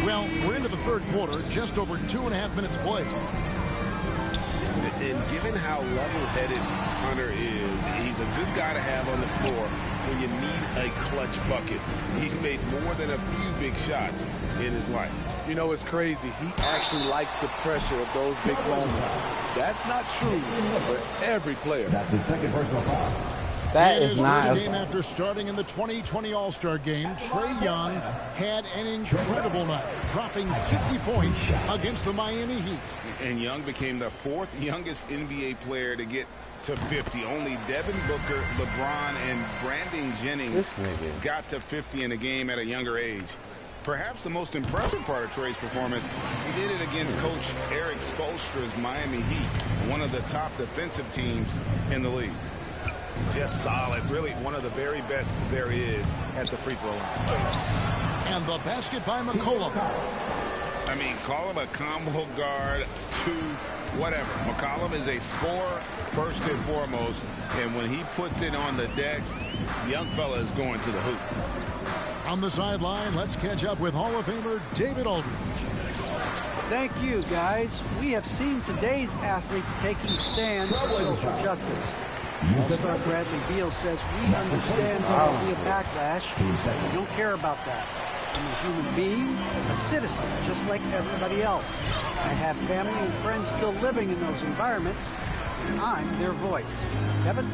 Well, we're into the third quarter, just over 2.5 minutes played. And given how level-headed Hunter is, he's a good guy to have on the floor when you need a clutch bucket. He's made more than a few big shots in his life. You know, it's crazy. He actually likes the pressure of those big moments. That's not true for every player. That's his second personal foul. That In is his not first game after starting in the 2020 All-Star game, Trae Young had an incredible night, dropping 50 points against the Miami Heat. And Young became the fourth youngest NBA player to get to 50. Only Devin Booker, LeBron, and Brandon Jennings got to 50 in a game at a younger age. Perhaps the most impressive part of Trae's performance, he did it against Coach Eric Spoelstra's Miami Heat, one of the top defensive teams in the league. Just solid, really one of the very best there is at the free throw line. And the basket by McCollum. I mean, call him a combo guard, whatever. McCollum is a scorer first and foremost, and when he puts it on the deck, young fella is going to the hoop. On the sideline, let's catch up with Hall of Famer David Aldridge. Thank you, guys. We have seen today's athletes taking stands for social justice. All-Star Bradley Beal says we understand there will be a backlash. We don't care about that. I'm a human being, a citizen, just like everybody else. I have family and friends still living in those environments, and I'm their voice. Kevin?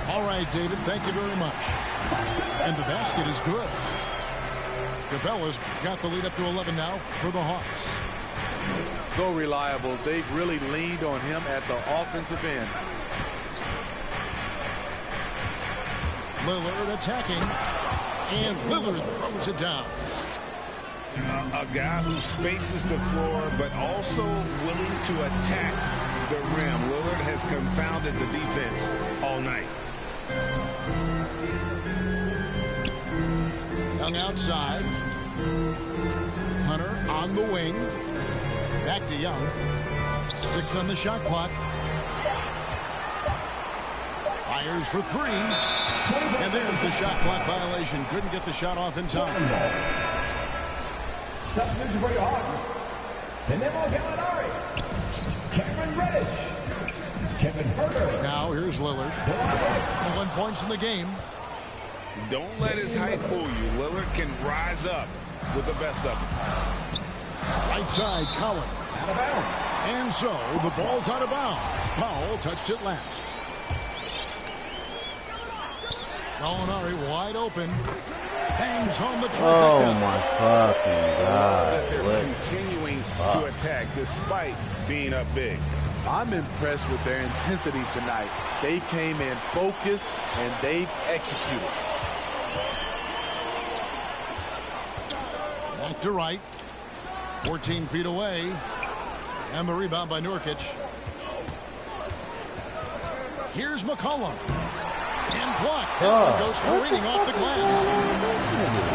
All right, David, thank you very much. And the basket is good. Capella's got the lead up to 11 now for the Hawks. So reliable. They've really leaned on him at the offensive end. Lillard attacking, and Lillard throws it down. A guy who spaces the floor, but also willing to attack the rim. Lillard has confounded the defense all night. Young outside. Hunter on the wing. Back to Young. 6 on the shot clock. Fires for 3. And there's the shot clock violation. Couldn't get the shot off in time. Substitution for your Hawks. Danilo Gallinari. Cameron Reddish. Kevin Herter. Now here's Lillard. 1 points in the game. Don't let his height fool you. Lillard can rise up with the best of them. Right side, Collins. Out of bounds. And so the ball's out of bounds. Powell touched it last. Gallinari wide open. Bangs home the trifecta. Oh my fucking God. That they're continuing to attack despite being up big. I'm impressed with their intensity tonight. They came in focused and they've executed. Back to right. 14 feet away. And the rebound by Nurkic. Here's McCollum. And blocked. That one goes careening off the glass.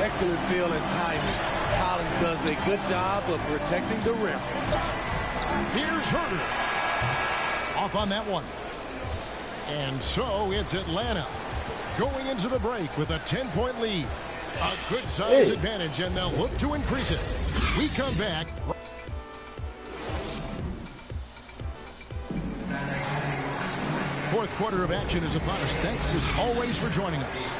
Excellent feel and timing. Collins does a good job of protecting the rim. Here's Herter. Off on that one. And so it's Atlanta going into the break with a 10-point lead. A good size advantage, and they'll look to increase it. We come back. Fourth quarter of action is upon us. Thanks as always for joining us.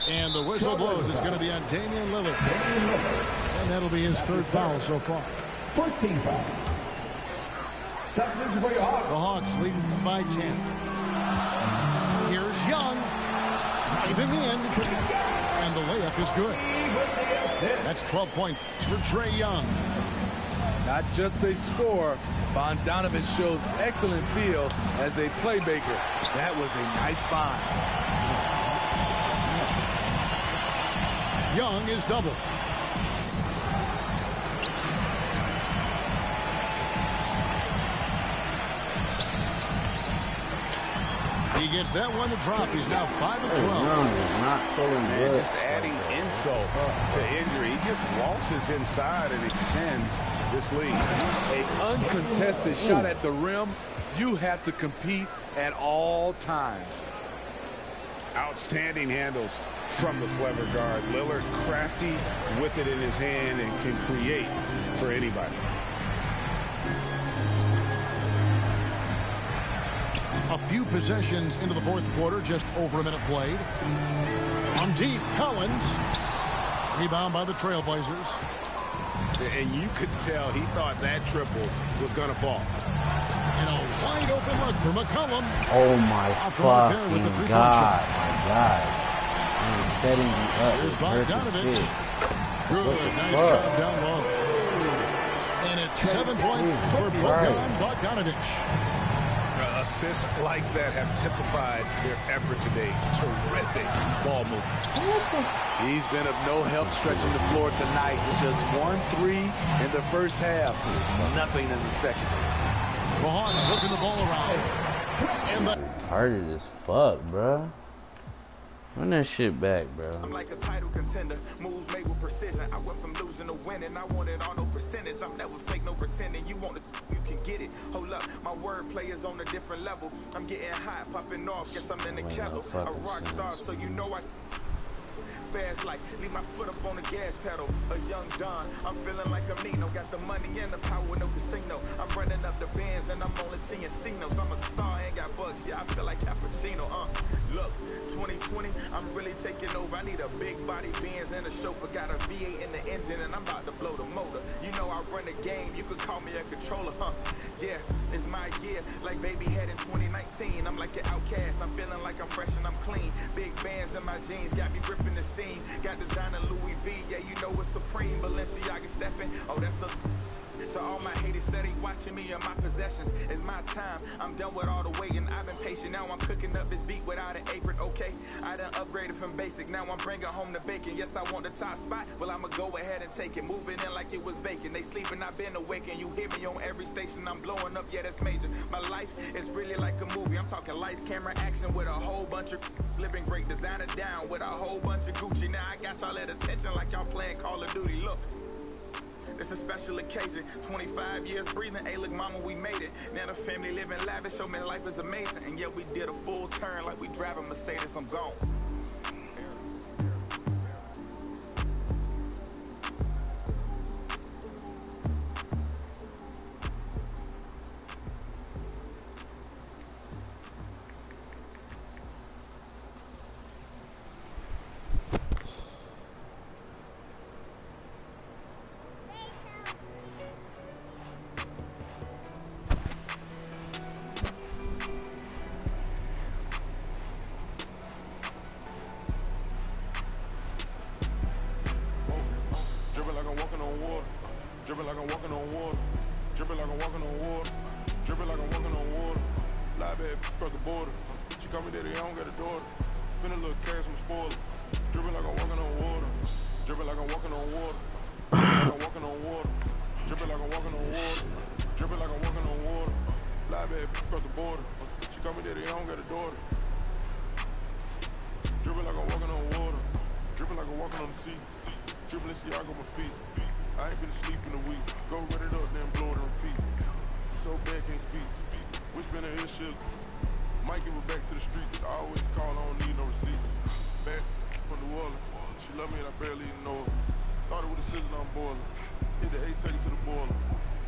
And the whistle blows. It's going to be on Damian Lillard. And that'll be his third foul so far. First team foul. The Hawks leading by 10. Here's Young. Driving in. And the layup is good. That's 12 points for Trae Young. Not just a scorer, Bogdanović shows excellent feel as a playmaker. That was a nice find. Young is double. He gets that one to drop. He's now 5 of 12. Not pulling good. Just adding insult to injury. He just waltzes inside and extends this lead. An uncontested shot at the rim. You have to compete at all times. Outstanding handles from the clever guard. Lillard crafty with it in his hand and can create for anybody. A few possessions into the fourth quarter, just over a minute played. On deep, Collins. Rebound by the Trailblazers. And you could tell he thought that triple was going to fall. And a wide open look for McCollum. Oh my fucking with the God. My God. I'm setting you up. Here's Bogdanović. Good. Nice job down low. And it's 7 points for Bogdanović. Assists like that have typified their effort today. Terrific ball movement. He's been of no help stretching the floor tonight. Just 1-3 in the first half. Nothing in the second. The Hawks looking the ball around. And Retarded as fuck, bro. Run that shit back, bro. I'm like a title contender, moves made with precision. I went from losing to winning. I want it on no percentage. I'm never fake, no pretending. You want it, you can get it. Hold up, my wordplay is on a different level. I'm getting hot, popping off. Guess I'm in the kettle. A rock star, so you know I. Fast like, leave my foot up on the gas pedal. A young Don, I'm feeling like I'm Nino. Got the money and the power, no casino. I'm running up the bands and I'm only seeing C-notes. I'm a star, ain't got bucks, yeah, I feel like Cappuccino. Look, 2020, I'm really taking over. I need a big body Benz and a chauffeur. Got a V8 in the engine and I'm about to blow the motor. You know I run the game, you could call me a controller, Yeah, it's my year, like baby had in 2019. I'm like an outcast, I'm feeling like I'm fresh and I'm clean. Big bands in my jeans, got me ripping the scene. Got designer Louis V, yeah, you know it's supreme. Balenciaga stepping, oh, that's a. To all my haters steady watching me and my possessions. It's my time, I'm done with all the waiting. I've been patient, now I'm cooking up this beat without an apron, okay? I done upgraded from basic, now I'm bringing home the bacon. Yes, I want the top spot, well, I'ma go ahead and take it. Moving in like it was vacant. They sleeping, I've been awakened. You hear me on every station, I'm blowing up, yeah, that's major. My life is really like a movie. I'm talking lights, camera, action with a whole bunch of living great. Designer down with a whole bunch of Gucci. Now I got y'all at attention like y'all playing Call of Duty. Look. It's a special occasion, 25 years breathing, hey look mama, we made it. Now the family living lavish, show me life is amazing. And yet we did a full turn like we driving Mercedes, I'm gone. Dripping like I'm walking on water. Dripping like I'm walking on water. Dripping like I'm walking on water. Fly back across the border. She call me daddy, I don't got a daughter. Spend a little cash from the spoiler. Dripping like I'm walking on water. Dripping like I'm walking on water. Dripping like I'm walking on water. Dripping like I'm walking on water. Dripping like I'm walking on water. Fly back across the border. She call me daddy, I don't got a daughter. Dripping like I'm walking on water. Dripping like I'm walking on the sea. Dripping see I go my feet. I ain't been asleep in a week. Go run it up, then blow it and repeat. So bad, can't speak. Which been a hit shit. Might give it back to the streets. I always call, I don't need no receipts. Back from New Orleans. She love me and I barely even know her. Started with a scissor, I'm boiling. Hit the 8, take it to the boiler.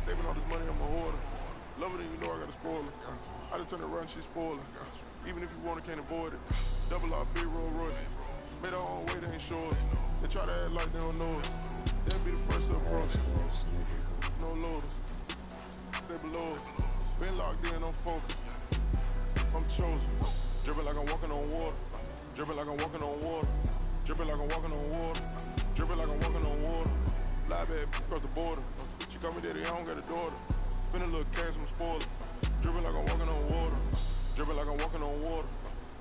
Saving all this money, I'm a hoarder. Love it and you know I got a spoiler. I just turn around, she spoiling. Even if you want it, can't avoid it. Double R, big Rolls Royce. Made our own way, they ain't sure us. They try to act like they don't know us. They'll be the first to approach us. No loaders. They below us. Been locked in, I'm focused. I'm chosen. Dripping like I'm walking on water. Dripping like I'm walking on water. Dripping like I'm walking on water. Dripping like I'm walking on water. Fly back across the border. She call me daddy, I don't got a daughter. Spend a little cash, I'm spoiler. Dripping like I'm walking on water. Dripping like I'm walking on water.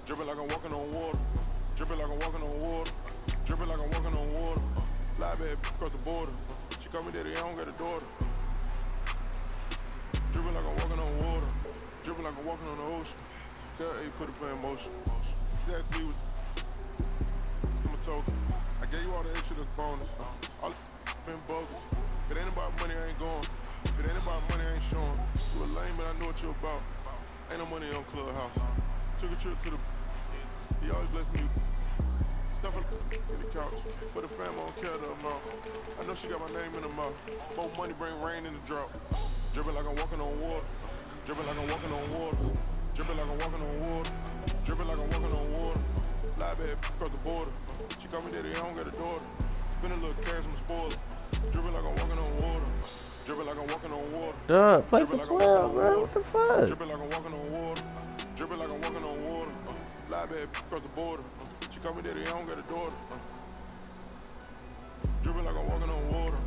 Dripping like I'm walking on water. Dripping like I'm walking on water. Dripping like I'm walking on water. Fly back across the border. She call me daddy, I don't got a daughter. Dripping like I'm walking on water. Dripping like I'm walking on the ocean. Tell A put a plan in motion. That's me with I'm a token. I gave you all the extra that's bonus. All been bogus. If it ain't about money, I ain't going. If it ain't about money, I ain't showing. You a lame, but I know what you about. Ain't no money on Clubhouse. Took a trip to the he always bless me. Stuff in the couch. For the fam, I don't care the amount. I know she got my name in the mouth. More money bring rain in the drought. Dripping like I'm walking on water. Dripping like I'm walking on water. Dripping like I'm walking on water. Dripping like I'm walking on water. Fly back across the border. She call me daddy, I don't got a daughter. Spend a little cash, I'm spoiler. Dripping like I'm walking on water. Dripping like I'm walking on water. Duh, play for 12, bro. What the fuck? Dripping like I'm walking on water. Dripping like I'm walking on water. Fly back across the border. She call me daddy, I don't got a daughter. Dripping like I'm walking on water.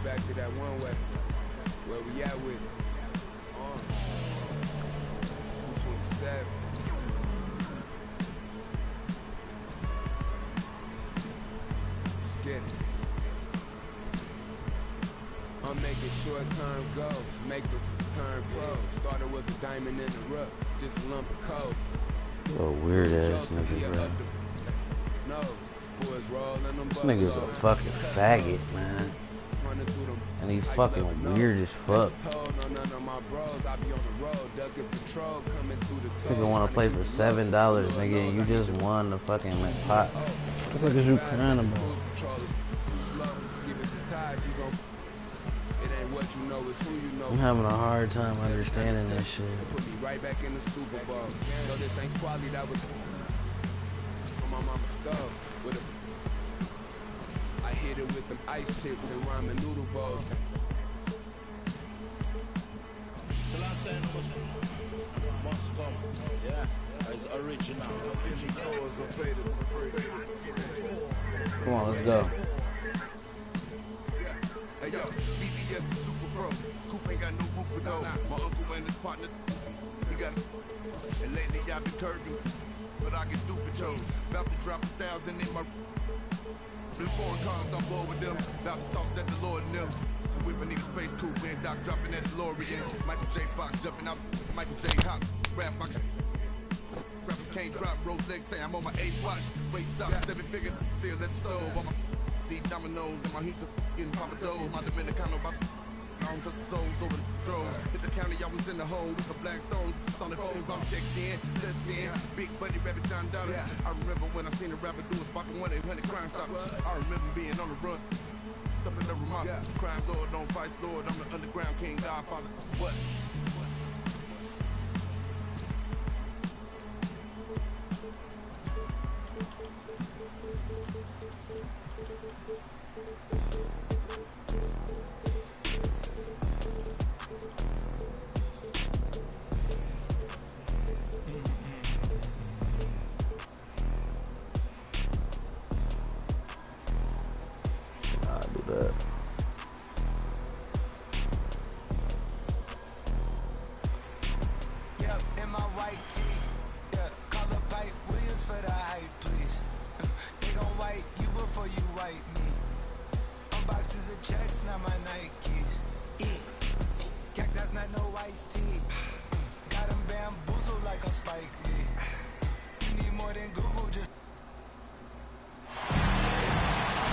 Back to that one way. Where we at with it? 227. Let's get it. I'm making short-term goals, make the turn pros. Thought it was a diamond in the rough, just a lump of coal. What a weird ass nigga, bro. This nigga's a fucking faggot, man. And he's fucking weird as fuck. Nigga wanna play for $7, nigga, and you just won the fucking pot. What the fuck is you crying about? I'm having a hard time understanding this shit. Put me right back in the Super Bowl. No, this ain't quality, that was on my mama's stove with a I hit it with them ice chips and ramen noodle bowls. Come on, let's go. Hey yo, BBS is super pro. Coop ain't got no book for those. My uncle and his partner, he got it. And lately I've been curving, but I get stupid chose. About to drop 1,000 in my. Them foreign cars, I'm bored with them. About to toss that Lord and them. Whip a nigga space coupe and Doc dropping that DeLorean. Michael J. Fox jumping out. Michael J. Hop. Rapper can't drop. Rolex say I'm on my 8th watch. Waist stop, 7-figure. Still at the stove. On my deep dominoes and my Houston getting Papa Do's. My Dominicano about to. I don't trust the souls over the droves. Hit the county, I was in the hole with some black stones. Solid foes, I'm checked in, just in. Big Bunny, Rabbit, John Dollar. I remember when I seen a rapper do a spot for 1-800 Crime Stoppers. I remember being on the run. Something to remind me. Crime Lord, don't vice Lord. I'm the underground king, Godfather. What?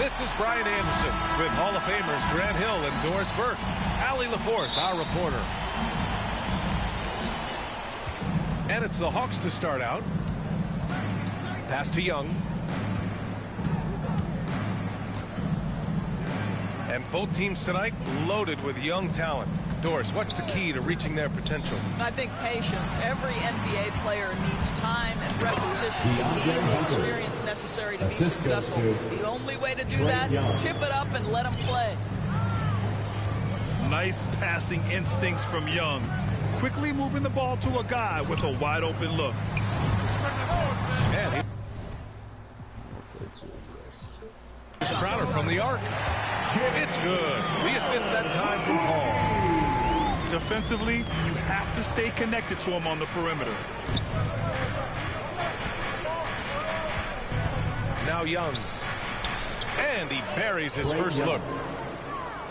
This is Brian Anderson with Hall of Famers Grant Hill and Doris Burke. Allie LaForce, our reporter. And it's the Hawks to start out. Pass to Young. And both teams tonight loaded with young talent. Doris, what's the key to reaching their potential? I think patience. Every NBA player needs time and repetition to gain the experience necessary to be successful. The only way to do that, tip it up and let them play. Nice passing instincts from Young. Quickly moving the ball to a guy with a wide open look. And here's Crowder from the arc. It's good. The assist that time from Paul. Defensively, you have to stay connected to him on the perimeter. Now Young. And he buries his first look.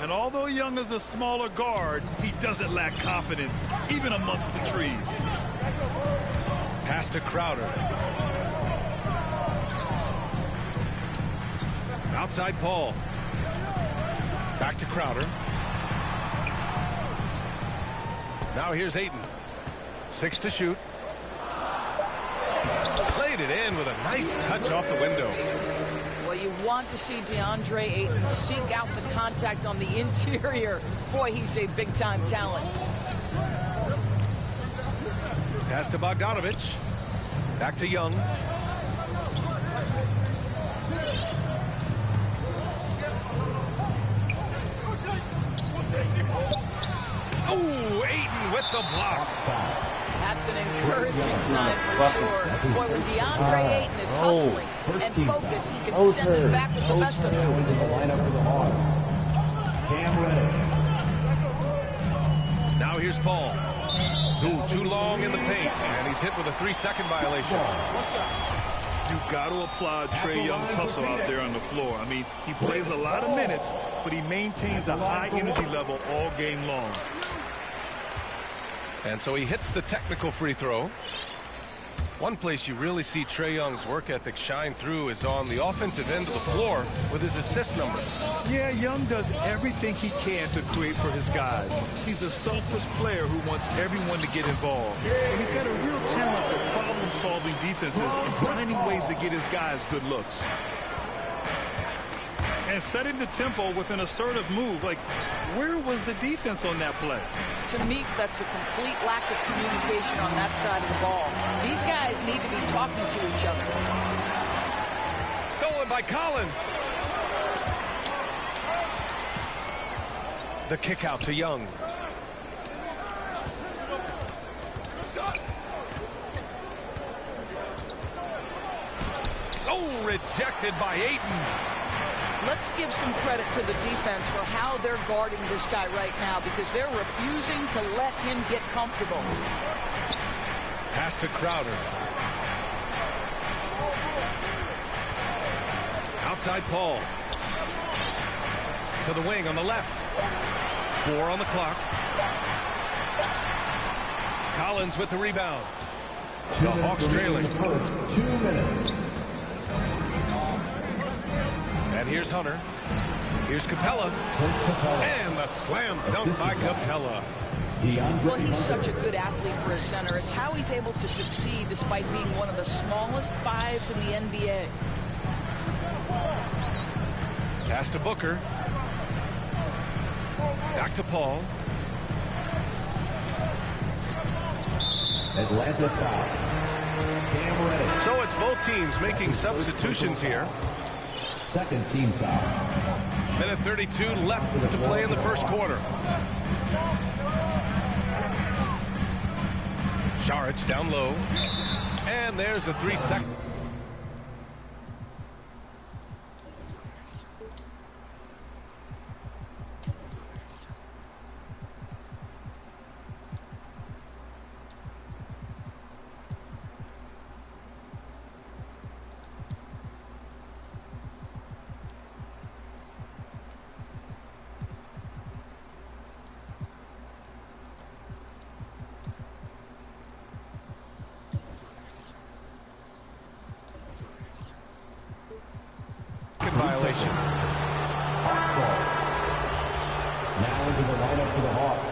And although Young is a smaller guard, he doesn't lack confidence, even amongst the trees. Pass to Crowder. Outside Paul. Back to Crowder. Now here's Ayton. 6 to shoot. Laid it in with a nice touch off the window. Well, you want to see DeAndre Ayton seek out the contact on the interior. Boy, he's a big-time talent. Pass to Bogdanovich. Back to Young. Oh, Ayton with the block. That's an encouraging sign for sure. Boy, when DeAndre Ayton is hustling and focused, he can send it back with the best of them. The lineup for the Hawks. Cam Reddish. Now here's Paul. Too long in the paint, and he's hit with a 3-second violation. You got to applaud Trae Young's hustle out there on the floor. I mean, he plays a lot of minutes, but he maintains a high energy level all game long. And so he hits the technical free throw. One place you really see Trae Young's work ethic shine through is on the offensive end of the floor with his assist numbers. Yeah, Young does everything he can to create for his guys. He's a selfless player who wants everyone to get involved. And he's got a real talent for problem-solving defenses and finding ways to get his guys good looks. And setting the tempo with an assertive move. Like, where was the defense on that play? To me, that's a complete lack of communication on that side of the ball. These guys need to be talking to each other. Stolen by Collins. The kick out to Young. Oh, rejected by Ayton. Let's give some credit to the defense for how they're guarding this guy right now because they're refusing to let him get comfortable. Pass to Crowder. Outside Paul. To the wing on the left. 4 on the clock. Collins with the rebound. The Hawks trailing. 2 minutes. And here's Hunter. Here's Capella. And the slam dunk by Capella. Well, he's such a good athlete for a center. It's how he's able to succeed despite being one of the smallest 5s in the NBA. Pass to Booker. Back to Paul. Atlanta foul. Cam Reddish. So it's both teams making substitutions here. Second team foul. Minute 32 left to play in the first quarter. Saric down low. And there's a 3-second. Violation. Now into the lineup for the Hawks,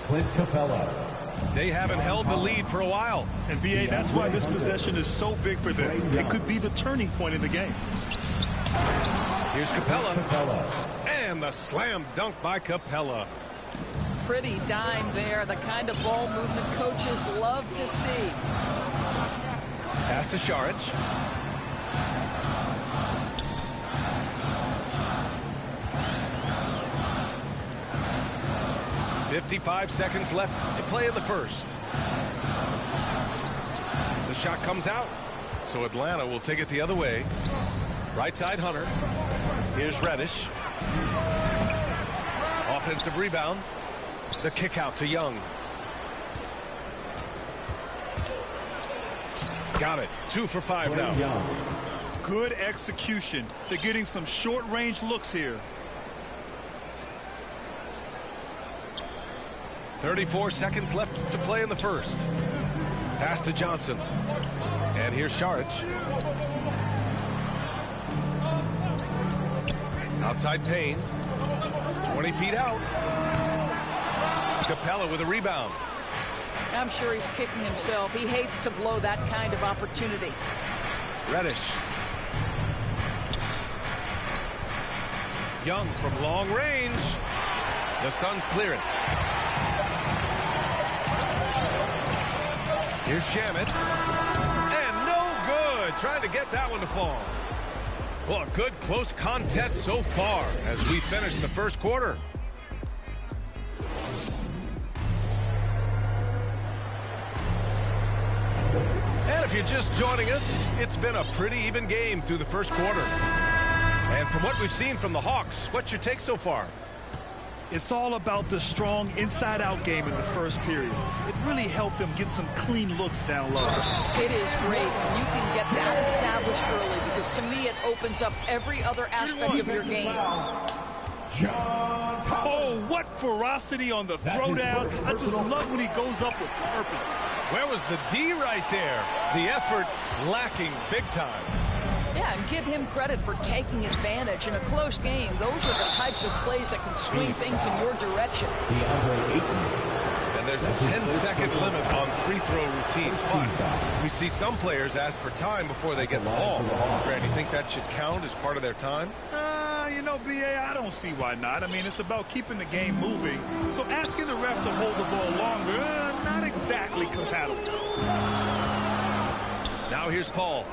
Clint Capella. They haven't held the lead for a while. And B.A., that's why this possession is so big for them. It could be the turning point in the game. Here's Capella. And the slam dunk by Capella. Pretty dime there, the kind of ball movement coaches love to see. Pass to Šarić. "55 seconds left to play in the first." The shot comes out, so Atlanta will take it the other way. Right side, Hunter. Here's Reddish. Offensive rebound. The kick out to Young. Got it. 2 for 5 now. Good execution. They're getting some short-range looks here. 34 seconds left to play in the first. Pass to Johnson. And here's Šarić. Outside Payne. 20 feet out. Capella with a rebound. I'm sure he's kicking himself. He hates to blow that kind of opportunity. Reddish. Young from long range. The Suns clear it. Here's Shamet. And no good. Trying to get that one to fall. Well, a good close contest so far as we finish the first quarter. And if you're just joining us, it's been a pretty even game through the first quarter. And from what we've seen from the Hawks, what's your take so far? It's all about the strong inside-out game in the first period. It really helped them get some clean looks down low. It is great when you can get that established early, because to me it opens up every other aspect of your game. Oh, what ferocity on the throwdown. I just love when he goes up with purpose. Where was the D right there? The effort lacking big time. Yeah, and give him credit for taking advantage in a close game. Those are the types of plays that can swing things in your direction. And there's a 10-second limit on free throw routines. But we see some players ask for time before they get the ball. Grant, you think that should count as part of their time? You know, B.A., I don't see why not. I mean, it's about keeping the game moving. So asking the ref to hold the ball longer, not exactly compatible. Now here's Paul.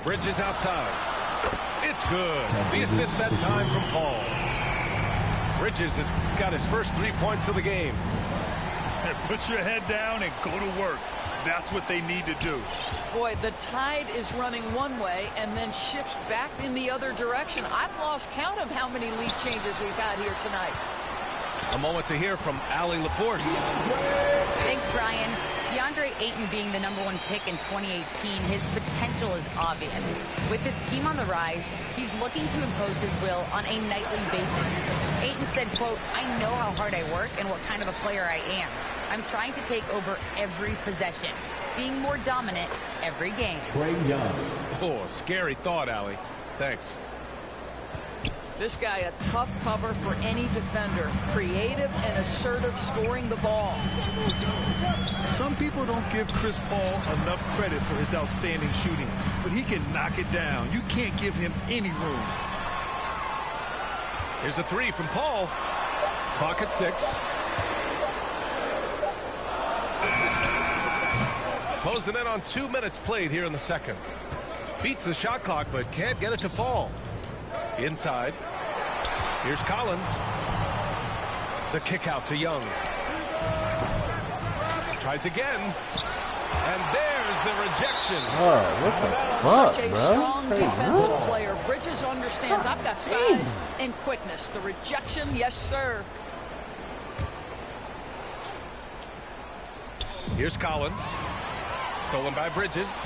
Bridges outside. It's good. The assist that time from Paul. Bridges has got his first 3 points of the game. And put your head down and go to work. That's what they need to do. Boy, the tide is running one way and then shifts back in the other direction. I've lost count of how many lead changes we've had here tonight. A moment to hear from Allie LaForce. Thanks, Brian. DeAndre Ayton being the #1 pick in 2018, his potential is obvious. With his team on the rise, he's looking to impose his will on a nightly basis. Ayton said, quote, "I know how hard I work and what kind of a player I am. I'm trying to take over every possession, being more dominant every game." Trae Young. Oh, scary thought, Allie. Thanks. This guy a tough cover for any defender. Creative and assertive scoring the ball. Some people don't give Chris Paul enough credit for his outstanding shooting, but he can knock it down. You can't give him any room. Here's a 3 from Paul. Clock at 6. Closing in on 2 minutes played here in the second. Beats the shot clock, but can't get it to fall. Inside. Here's Collins. The kick out to Young. Tries again. And there's the rejection. Oh, what the fuck, Such a bro? strong defensive player. Bridges understands I've got size and quickness. The rejection, yes, sir. Here's Collins. Stolen by Bridges.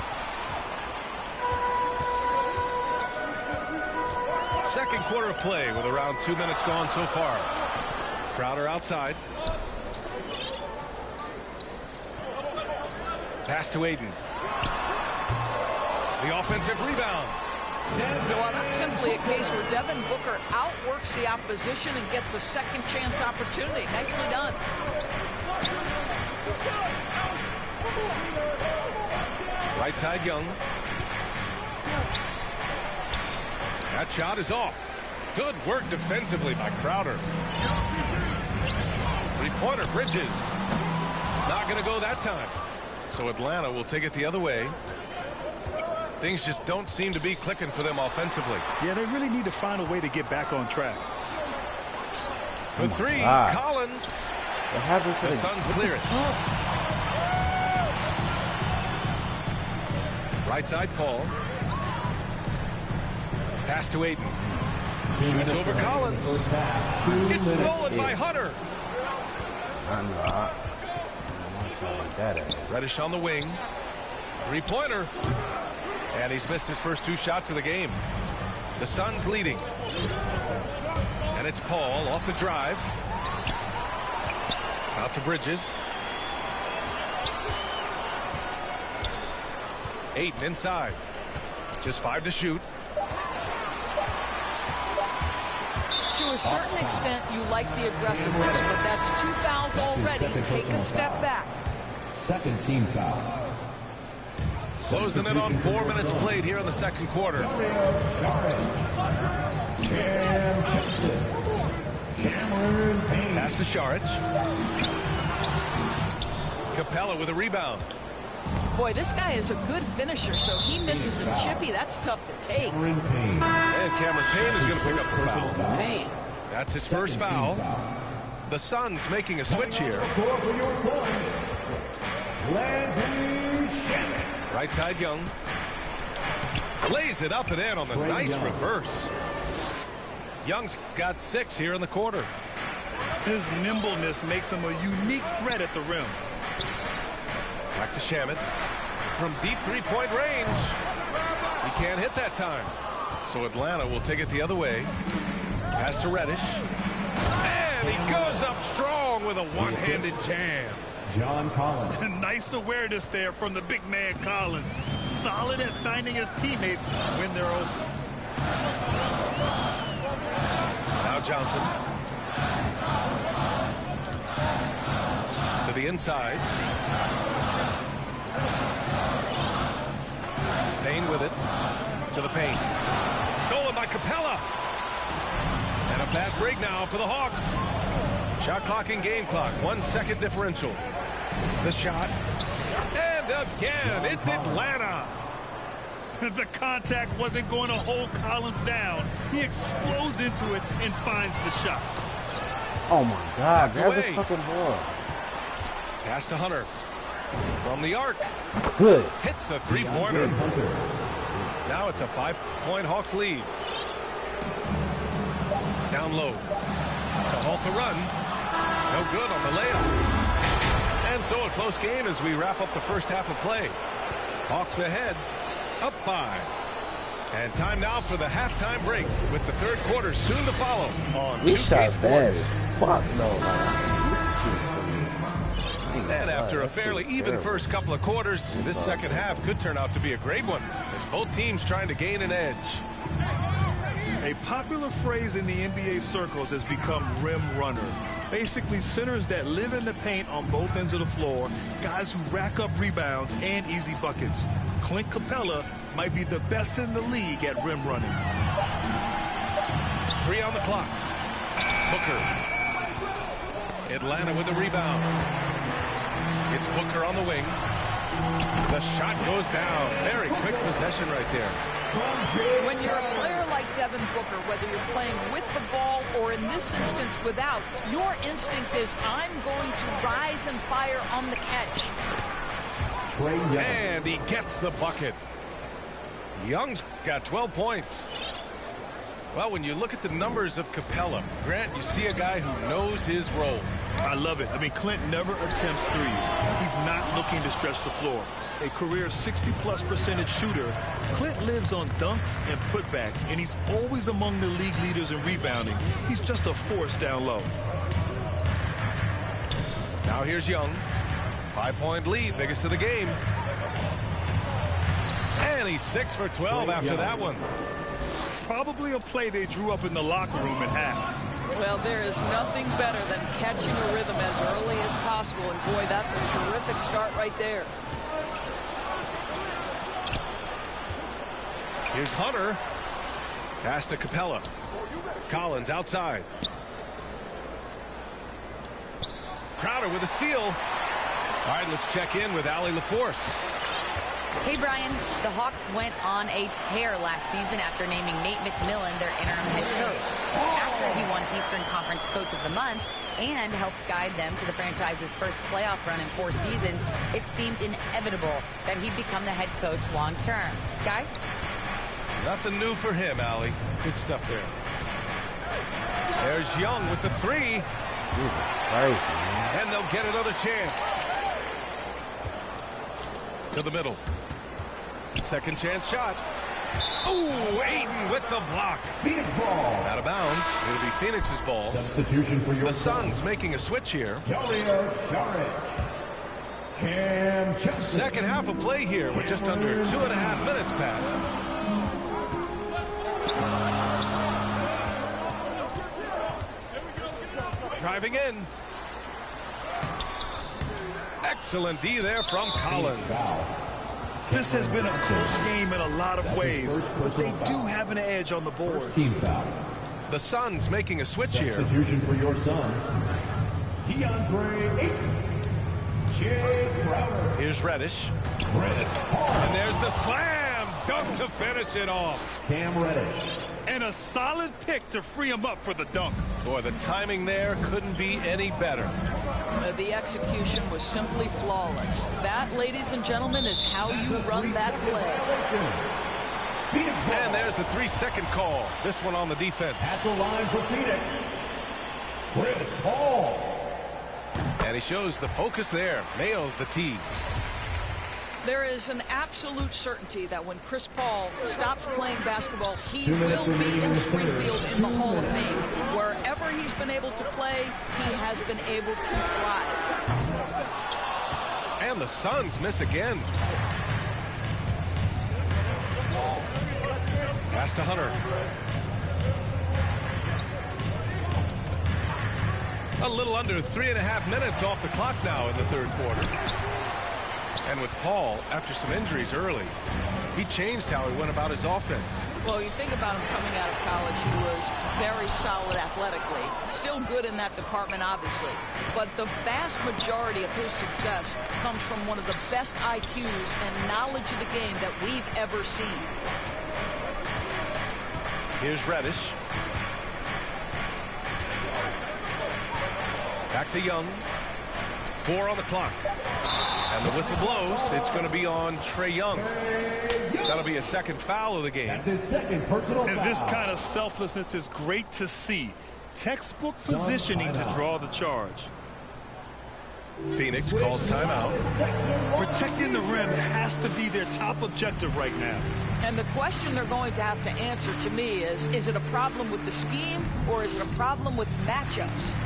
Second quarter of play with around 2 minutes gone so far. Crowder outside. Pass to Ayton. The offensive rebound. Well, that's simply a case where Devin Booker outworks the opposition and gets a second chance opportunity. Nicely done. Right side, Young. That shot is off. Good work defensively by Crowder. Three-pointer, Bridges. Not going to go that time. So Atlanta will take it the other way. Things just don't seem to be clicking for them offensively. Yeah, they really need to find a way to get back on track. For three, Collins. What happened to the Suns clear it. Right side, Paul. Pass to Ayton. Shoots over Collins. It's stolen by Hunter. Reddish on the wing. Three-pointer. And he's missed his first two shots of the game. The Suns leading. And it's Paul off the drive. Out to Bridges. Ayton inside. Just 5 to shoot. To a certain extent, you like the aggressiveness, but that's 2 fouls already. Take a step back. Second team foul. Closing in on 4 minutes played here in the second quarter. Pass to Šarić. Capella with a rebound. Boy, this guy is a good finisher, so he misses a chippy. That's tough to take. And Cameron Payne is going to pick up the foul. That's his first foul. The Suns making a switch here. Right side, Young. Lays it up and in on the nice reverse. Young's got 6 here in the quarter. His nimbleness makes him a unique threat at the rim. Back to Shamet. From deep three-point range. He can't hit that time. So Atlanta will take it the other way. Pass to Reddish. And he goes up strong with a one-handed jam. John Collins. Nice awareness there from the big man Collins. Solid at finding his teammates when they're open. Now Johnson. To the inside. Payne with it. To the paint. Stolen by Capella. And a fast break now for the Hawks. Shot clock and game clock. 1 second differential. The shot. And again, it's Atlanta. The contact wasn't going to hold Collins down. He explodes into it and finds the shot. Oh my God, grab the fucking ball. Pass to Hunter. From the arc. Good. Hits a three-pointer. Now it's a 5-point Hawks lead. Down low. To halt the run. No good on the layup. And so a close game as we wrap up the first half of play. Hawks ahead. Up 5. And time now for the halftime break with the third quarter soon to follow on 2K Sports. Fuck no, And after a fairly even first couple of quarters, this second half could turn out to be a great one as both teams trying to gain an edge. A popular phrase in the NBA circles has become rim runner. Basically, centers that live in the paint on both ends of the floor, guys who rack up rebounds and easy buckets. Clint Capella might be the best in the league at rim running. 3 on the clock. Booker. Atlanta with the rebound. It's Booker on the wing. The shot goes down. Very quick possession right there. When you're a player like Devin Booker, whether you're playing with the ball or in this instance without, your instinct is I'm going to rise and fire on the catch. And he gets the bucket. Young's got 12 points. Well, when you look at the numbers of Capella, Grant, you see a guy who knows his role. I love it. I mean, Clint never attempts threes. He's not looking to stretch the floor. A career 60+% shooter, Clint lives on dunks and putbacks, and he's always among the league leaders in rebounding. He's just a force down low. Now here's Young. 5-point lead, biggest of the game. And And he's 6 for 12 after that one. Probably a play they drew up in the locker room at half. Well, there is nothing better than catching a rhythm as early as possible. And boy, that's a terrific start right there. Here's Hunter. Pass to Capella. Collins outside. Crowder with a steal. All right, let's check in with Allie LaForce. Hey, Brian. The Hawks went on a tear last season after naming Nate McMillan their interim head coach. After he won Eastern Conference Coach of the Month and helped guide them to the franchise's first playoff run in 4 seasons, it seemed inevitable that he'd become the head coach long term. Guys? Nothing new for him, Allie. Good stuff there. There's Young with the 3. And they'll get another chance. To the middle. Second chance shot. Ooh, Ayton with the block. Phoenix ball. Out of bounds. It'll be Phoenix's ball. Substitution for your The Suns making a switch here. Second half of play here with just under 2.5 minutes passed. Driving in. Excellent D there from Collins. This has been a close game in a lot of ways, but they do have an edge on the board. Team foul. The Suns making a switch here. Substitution for your Suns. DeAndre Ayton. Jay Crowder. Here's Reddish. And there's the slam dunk to finish it off. Cam Reddish. And a solid pick to free him up for the dunk. Boy, the timing there couldn't be any better. The execution was simply flawless. That, ladies and gentlemen, is how you run that play. And there's the 3-second call. This one on the defense. At the line for Phoenix, Chris Paul. And he shows the focus there. Nails the tee. There is an absolute certainty that when Chris Paul stops playing basketball, he will be in Springfield in the Hall of Fame. Wherever he's been able to play, he has been able to thrive. And the Suns miss again. Pass to Hunter. A little under 3.5 minutes off the clock now in the third quarter. And with Paul, after some injuries early, he changed how he went about his offense. Well, you think about him coming out of college, he was very solid athletically. Still good in that department, obviously. But the vast majority of his success comes from one of the best IQs and knowledge of the game that we've ever seen. Here's Reddish. Back to Young. 4 on the clock. And the whistle blows. It's going to be on Trae Young. That'll be a second foul of the game. That's his second personal foul. And this kind of selflessness is great to see. Textbook positioning to draw the charge. Phoenix calls timeout. Protecting the rim has to be their top objective right now. And the question they're going to have to answer to me is it a problem with the scheme or is it a problem with matchups?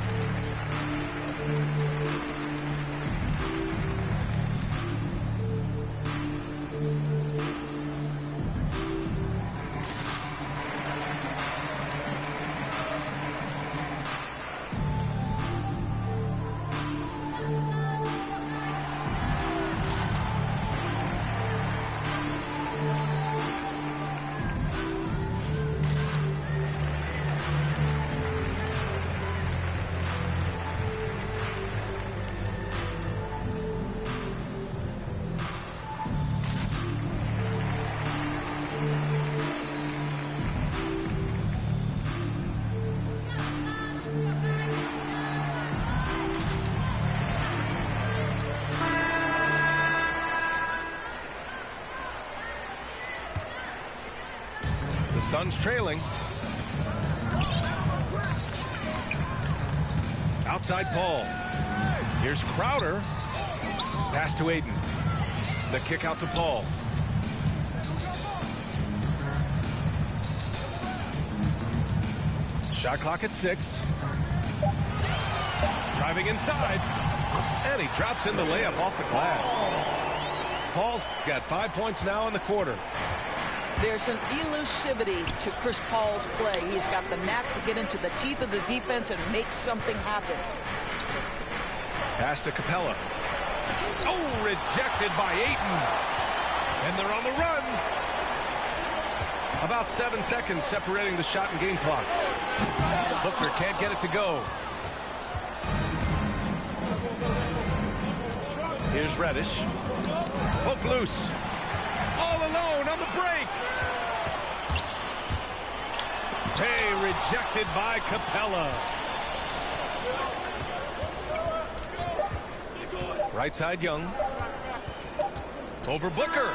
Suns trailing. Outside Paul. Here's Crowder. Pass to Ayton. The kick out to Paul. Shot clock at 6. Driving inside. And he drops in the layup off the glass. Paul's got 5 points now in the quarter. There's an elusivity to Chris Paul's play. He's got the knack to get into the teeth of the defense and make something happen. Pass to Capella. Oh, rejected by Ayton. And they're on the run. About 7 seconds separating the shot and game clocks. Booker can't get it to go. Here's Reddish. Hook loose. All alone on the break. Hey, rejected by Capella. Right side Young. Over Booker.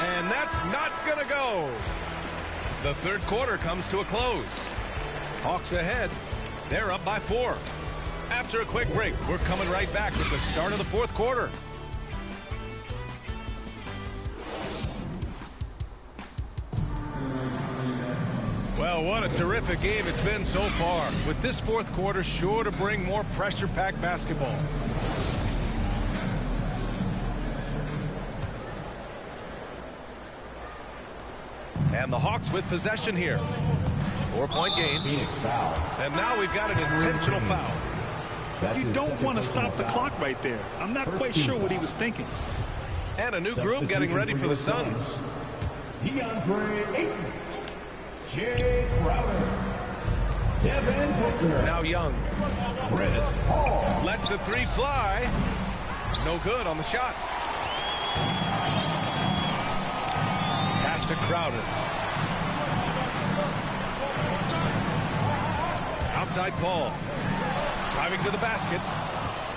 And that's not going to go. The third quarter comes to a close. Hawks ahead. They're up by 4. After a quick break, we're coming right back with the start of the fourth quarter. Well, what a terrific game it's been so far, with this fourth quarter sure to bring more pressure-packed basketball. And the Hawks with possession here. 4-point game. And now we've got an intentional foul. You don't want to stop the clock right there. I'm not quite sure what he was thinking. And a new group getting ready for the Suns. DeAndre Ayton, Jay Crowder, Devin Booker. Now Young. Chris Paul. Lets the three fly. No good on the shot. Pass to Crowder. Outside Paul. Driving to the basket.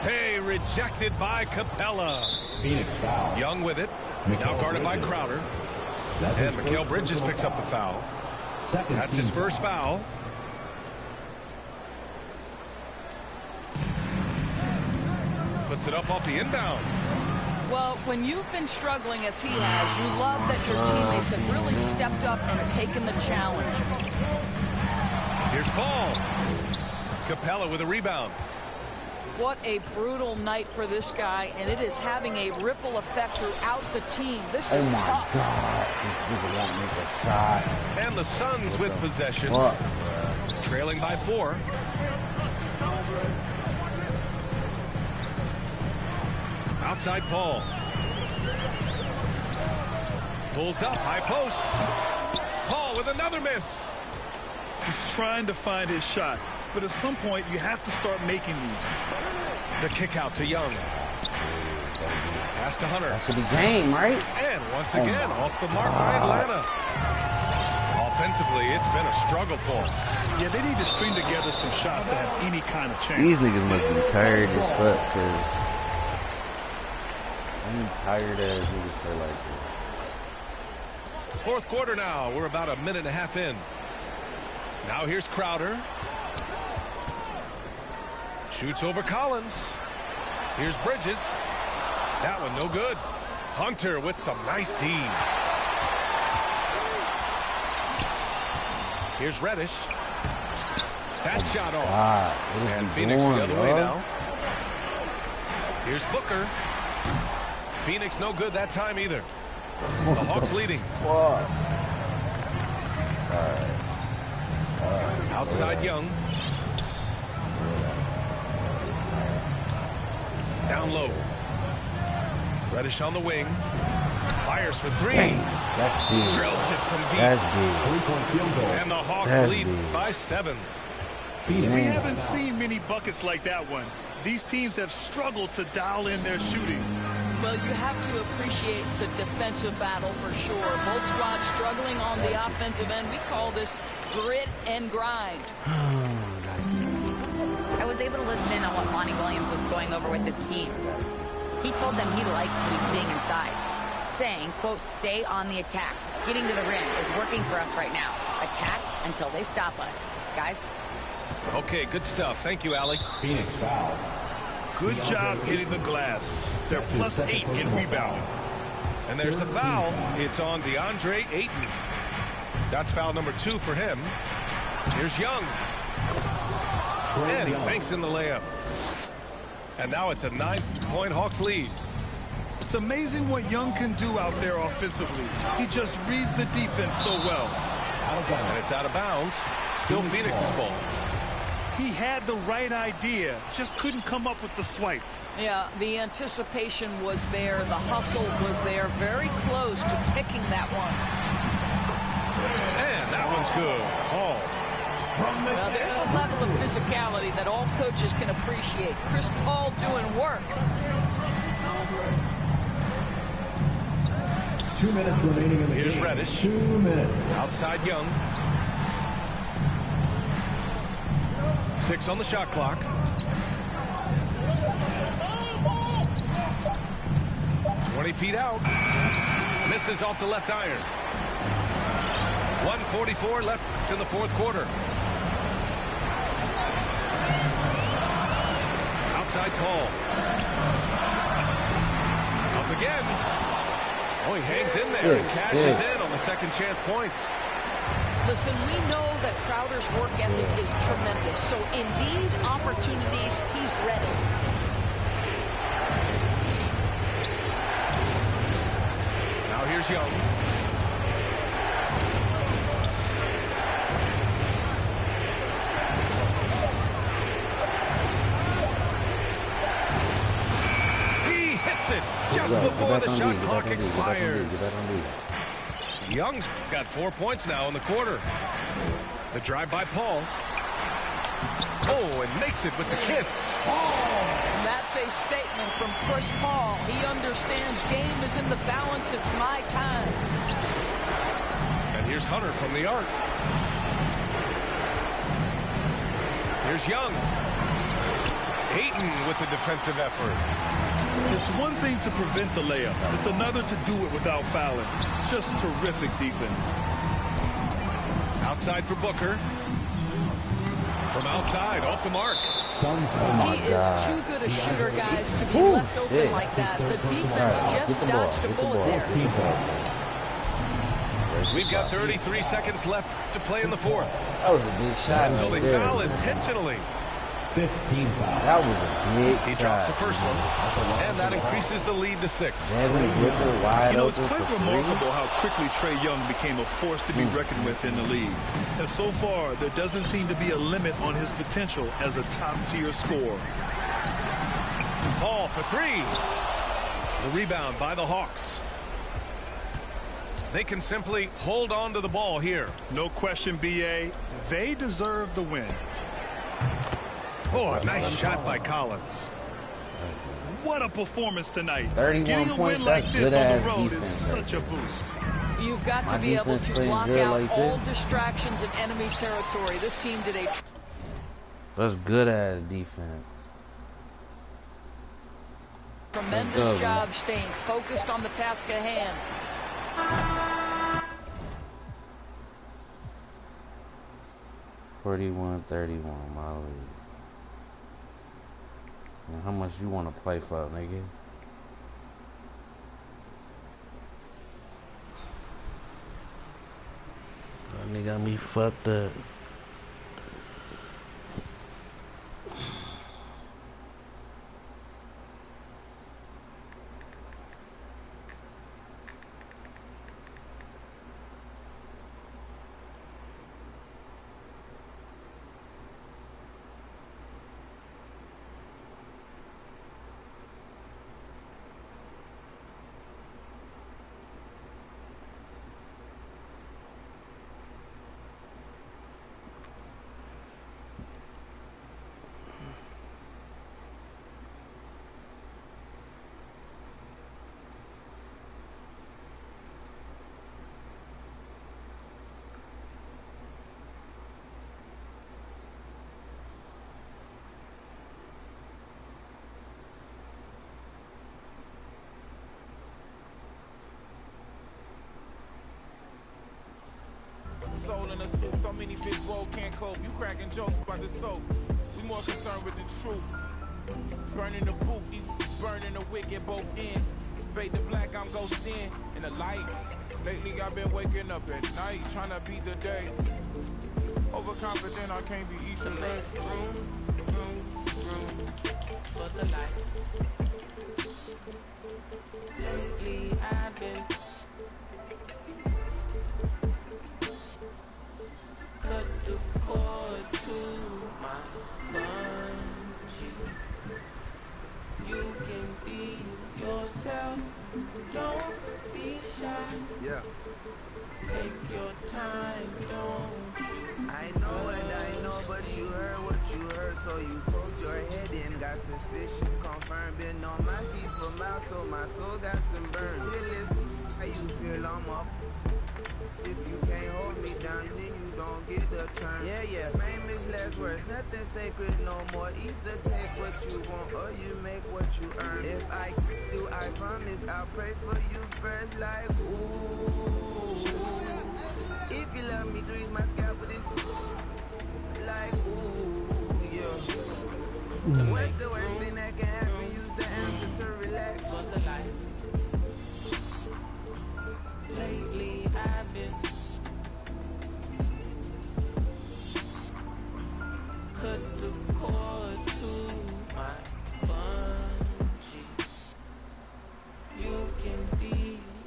Hey, rejected by Capella. Phoenix foul. Young with it. Now guarded by Crowder. And Mikal Bridges picks up the foul. That's his first foul. Puts it up off the inbound. Well, when you've been struggling as he has, you love that your teammates have really stepped up and taken the challenge. Here's Paul. Capella with a rebound. What a brutal night for this guy, and it is having a ripple effect throughout the team. This is tough. Oh, my God. This nigga won't make a shot. And the Suns with possession. Trailing by 4. Outside Paul. Pulls up, high post. Paul with another miss. He's trying to find his shot, but at some point you have to start making these. The kick out to Young. Pass to Hunter. That should be game, right? And once again, off the mark by Atlanta. Offensively, it's been a struggle for them. Yeah, they need to string together some shots to have any kind of chance. These niggas must be tired as fuck, because I'm tired as niggas play like this. Fourth quarter now. We're about a minute and a half in. Now here's Crowder. Shoots over Collins. Here's Bridges. That one no good. Hunter with some nice D. Here's Reddish. That shot off. And Phoenix the other way now. Here's Booker. Phoenix no good that time either. The Hawks leading. Outside Young. Down low. Reddish on the wing. Fires for 3. That's big. Drills it from deep. That's big. And the Hawks lead by 7. We haven't seen many buckets like that one. These teams have struggled to dial in their shooting. Well, you have to appreciate the defensive battle for sure. Both squads struggling on the offensive end. We call this grit and grind. I was able to listen in on what Monty Williams was going over with his team. He told them he likes what he's seeing inside, saying, quote, stay on the attack. Getting to the rim is working for us right now. Attack until they stop us. Guys? Okay, good stuff. Thank you, Allie. Phoenix foul. Good job hitting the glass. They're +8 in rebound. And there's the foul. It's on DeAndre Ayton. That's foul number 2 for him. Here's Young. And he banks in the layup. And now it's a 9-point Hawks lead. It's amazing what Young can do out there offensively. He just reads the defense so well. And it's out of bounds. Still Phoenix's ball. He had the right idea, just couldn't come up with the swipe. Yeah, the anticipation was there. The hustle was there. Very close to picking that one. And that one's good. Paul. Well, there's a level of physicality that all coaches can appreciate. Chris Paul doing work. 2 minutes remaining in the Here's game. Reddish. 2 minutes. Outside Young. 6 on the shot clock. Feet out. Misses off the left iron. 1:44 left in the fourth quarter. Outside Paul. Up again. Oh, he hangs in there and cashes in on the second chance points. Listen, we know that Crowder's work ethic is tremendous. So in these opportunities, he's ready. Here's Young. He hits it just before the shot clock expires. Young's got 4 points now in the quarter. The drive by Paul. Oh, and makes it with the kiss. That's a statement from Chris Paul. He understands game is in the balance. It's my time. And here's Hunter from the arc. Here's Young. Ayton with the defensive effort. It's one thing to prevent the layup. It's another to do it without fouling. Just terrific defense. Outside for Booker. From outside, off the mark. He is too good a shooter, guys, to be left open like that. The defense just dodged a bullet there. We've got 33 seconds left to play in the fourth. That was a big shot. So they foul intentionally. 15 foul. That was a big shot. He drops the first one, and that increases the lead to 6. You know, it's quite remarkable how quickly Trae Young became a force to be reckoned with in the league. And so far, there doesn't seem to be a limit on his potential as a top-tier scorer. Paul for 3. The rebound by the Hawks. They can simply hold on to the ball here. No question, B.A. They deserve the win. Oh, a nice shot by Collins. What a performance tonight. 31 Getting a points, win like this on the road defense, is such a boost. You've got to be able to block out all distractions in enemy territory. This team did a... That's good-ass defense. Tremendous job staying focused on the task at hand. 41-31, my league. And how much you want to play for, nigga? That nigga got me fucked up. Soul in a suit, so many fish bowl can't cope. You cracking jokes about the soap. We more concerned with the truth. Burning the booth, these burning the wick at both ends. Fade to black, I'm ghosting in the light. Lately I've been waking up at night, trying to beat the day. Overconfident, I can't be each and room for the night. Lately I've been cut the cord to my bungee. You can be yourself, don't be shy. Yeah. Take your time, don't you? I know and I know, but you heard what you heard, so you poked your head in, got suspicion confirmed. Been on my feet for miles, so my soul got some burn. Still is how you feel I'm up. If you can't hold me down, then you don't get the turn. Yeah, fame is less words, nothing sacred no more. Either take what you want or you make what you earn. If I do, I promise I'll pray for you first, like ooh. If you love me, grease my scalp with this, like ooh, yeah. What's the worst thing that can happen? Use the answer to relax. For the life. Lately I've been cut the cord to my bungee. You can be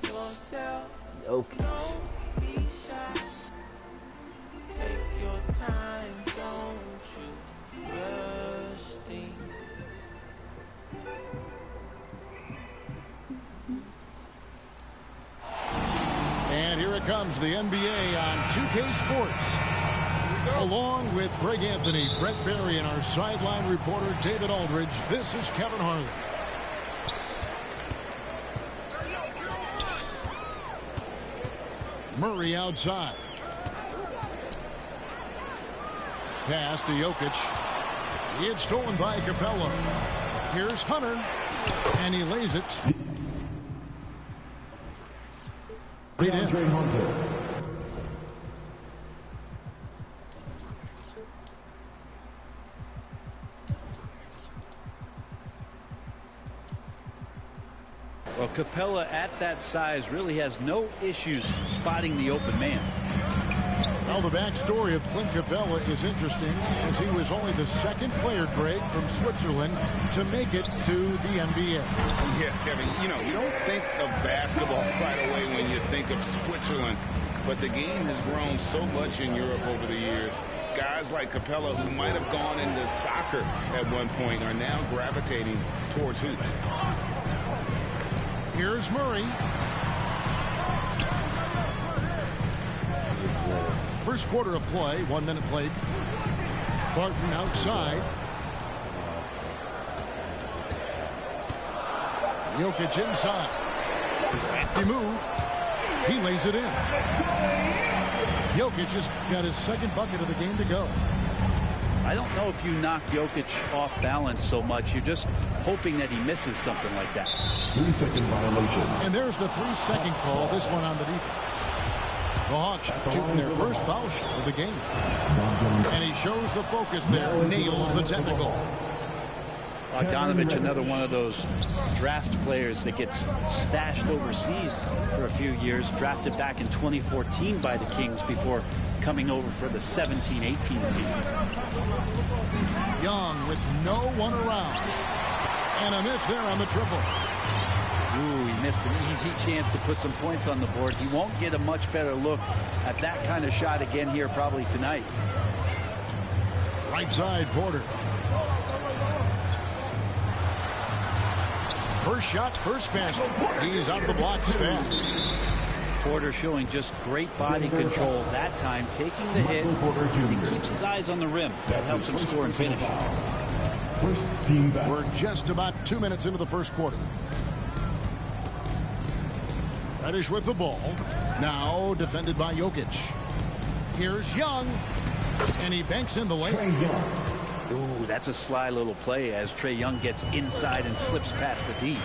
yourself. Okay. Don't be shy. Take your time, don't you rush things. And here it comes, the NBA on 2K Sports. Along with Greg Anthony, Brett Barry, and our sideline reporter David Aldridge, this is Kevin Harlan. Murray outside. Pass to Jokic. It's stolen by Capella. Here's Hunter, and he lays it. Right in. Well, Capella at that size really has no issues spotting the open man. Well, the backstory of Clint Capella is interesting, as he was only the second player, Greg, from Switzerland to make it to the NBA. Yeah, Kevin, you know, you don't think of basketball right away when you think of Switzerland, but the game has grown so much in Europe over the years. Guys like Capella, who might have gone into soccer at one point, are now gravitating towards hoops. Here's Murray. First quarter of play, 1 minute played. Barton outside. Jokic inside. Crafty move. He lays it in. Jokic just got his second bucket of the game to go. I don't know if you knock Jokic off balance so much. You're just hoping that he misses something like that. 3-second violation. And there's the 3-second call, this one on the defense. The Hawks shooting their first foul shot of the game. And he shows the focus there, nails the technical. Bogdanovich, another one of those draft players that gets stashed overseas for a few years, drafted back in 2014 by the Kings before coming over for the 17-18 season. Young with no one around. And a miss there on the triple. Ooh, he missed an easy chance to put some points on the board. He won't get a much better look at that kind of shot again here probably tonight. Right side, Porter. First shot, first pass. He's out of the blocks fast. Porter showing just great body control that time, taking the hit. He keeps his eyes on the rim. That helps him score and finish. We're just about 2 minutes into the first quarter. Reddish with the ball. Now defended by Jokic. Here's Young. And he banks in the layup. Ooh, that's a sly little play as Trae Young gets inside and slips past the D.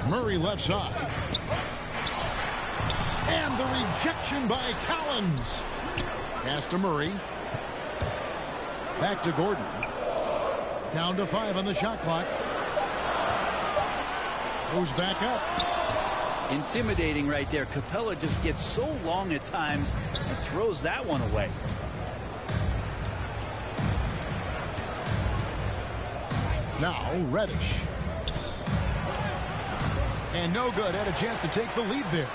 Murray left side. And the rejection by Collins. Pass to Murray. Back to Gordon. Down to 5 on the shot clock. Goes back up. Intimidating right there. Capella just gets so long at times and throws that one away. Now Reddish. And no good. Had a chance to take the lead there.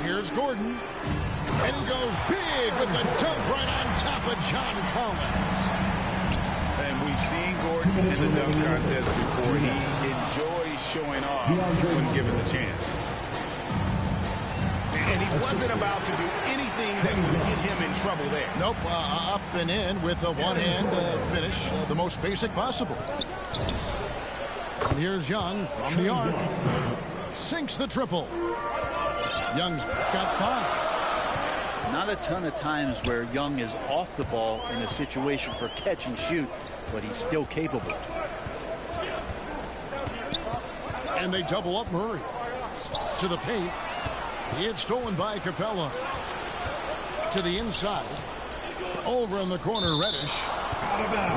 Here's Gordon. And he goes big with the dunk right on top of John Collins. And we've seen Gordon in the dunk contest before. He enjoys showing off when given the chance. And he wasn't about to do anything that would get him in trouble there. Nope, up and in with a one-hand finish, the most basic possible. And here's Young from the arc. Sinks the triple. Young's got 5. Not a ton of times where Young is off the ball in a situation for catch and shoot, but he's still capable. And they double up Murray. To the paint. He had stolen by Capella. To the inside. Over in the corner, Reddish.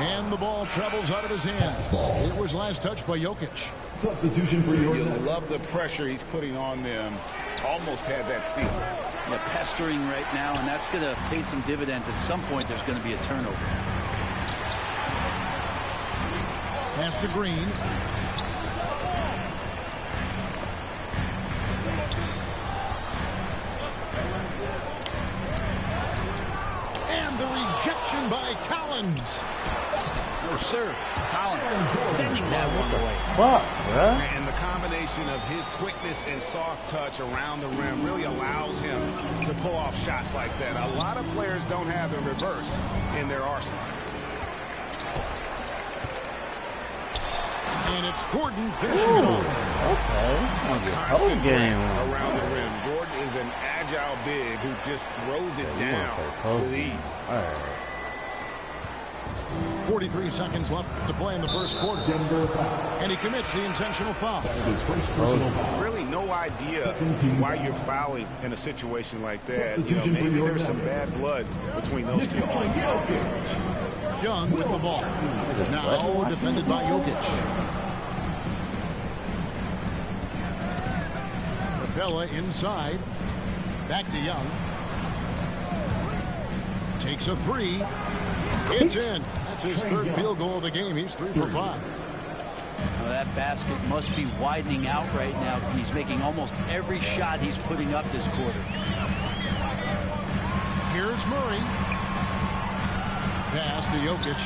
And the ball travels out of his hands. It was last touched by Jokic. Substitution for you love the pressure he's putting on them. Almost had that steal. Yeah, pestering right now, and that's going to pay some dividends. At some point, there's going to be a turnover. Pass to Green. And the rejection by Collins. No, sir. Collins sending that one away. Fuck, bro. And the combination of his quickness and soft touch around the rim really allows him to pull off shots like that. A lot of players don't have the reverse in their arsenal. And it's Gordon finishing it off. Okay. Constant game around the rim. Gordon is an agile big who just throws it down with ease. All right. 43 seconds left to play in the first quarter. And he commits the intentional foul. Really no idea why you're fouling in a situation like that. You know, maybe there's some bad blood between those two. Young with the ball. Now defended by Jokic. Capella inside. Back to Young. Takes a 3. It's in. That's his third field goal of the game. He's 3 for 5. Well, that basket must be widening out right now. He's making almost every shot he's putting up this quarter. Here's Murray. Pass to Jokic.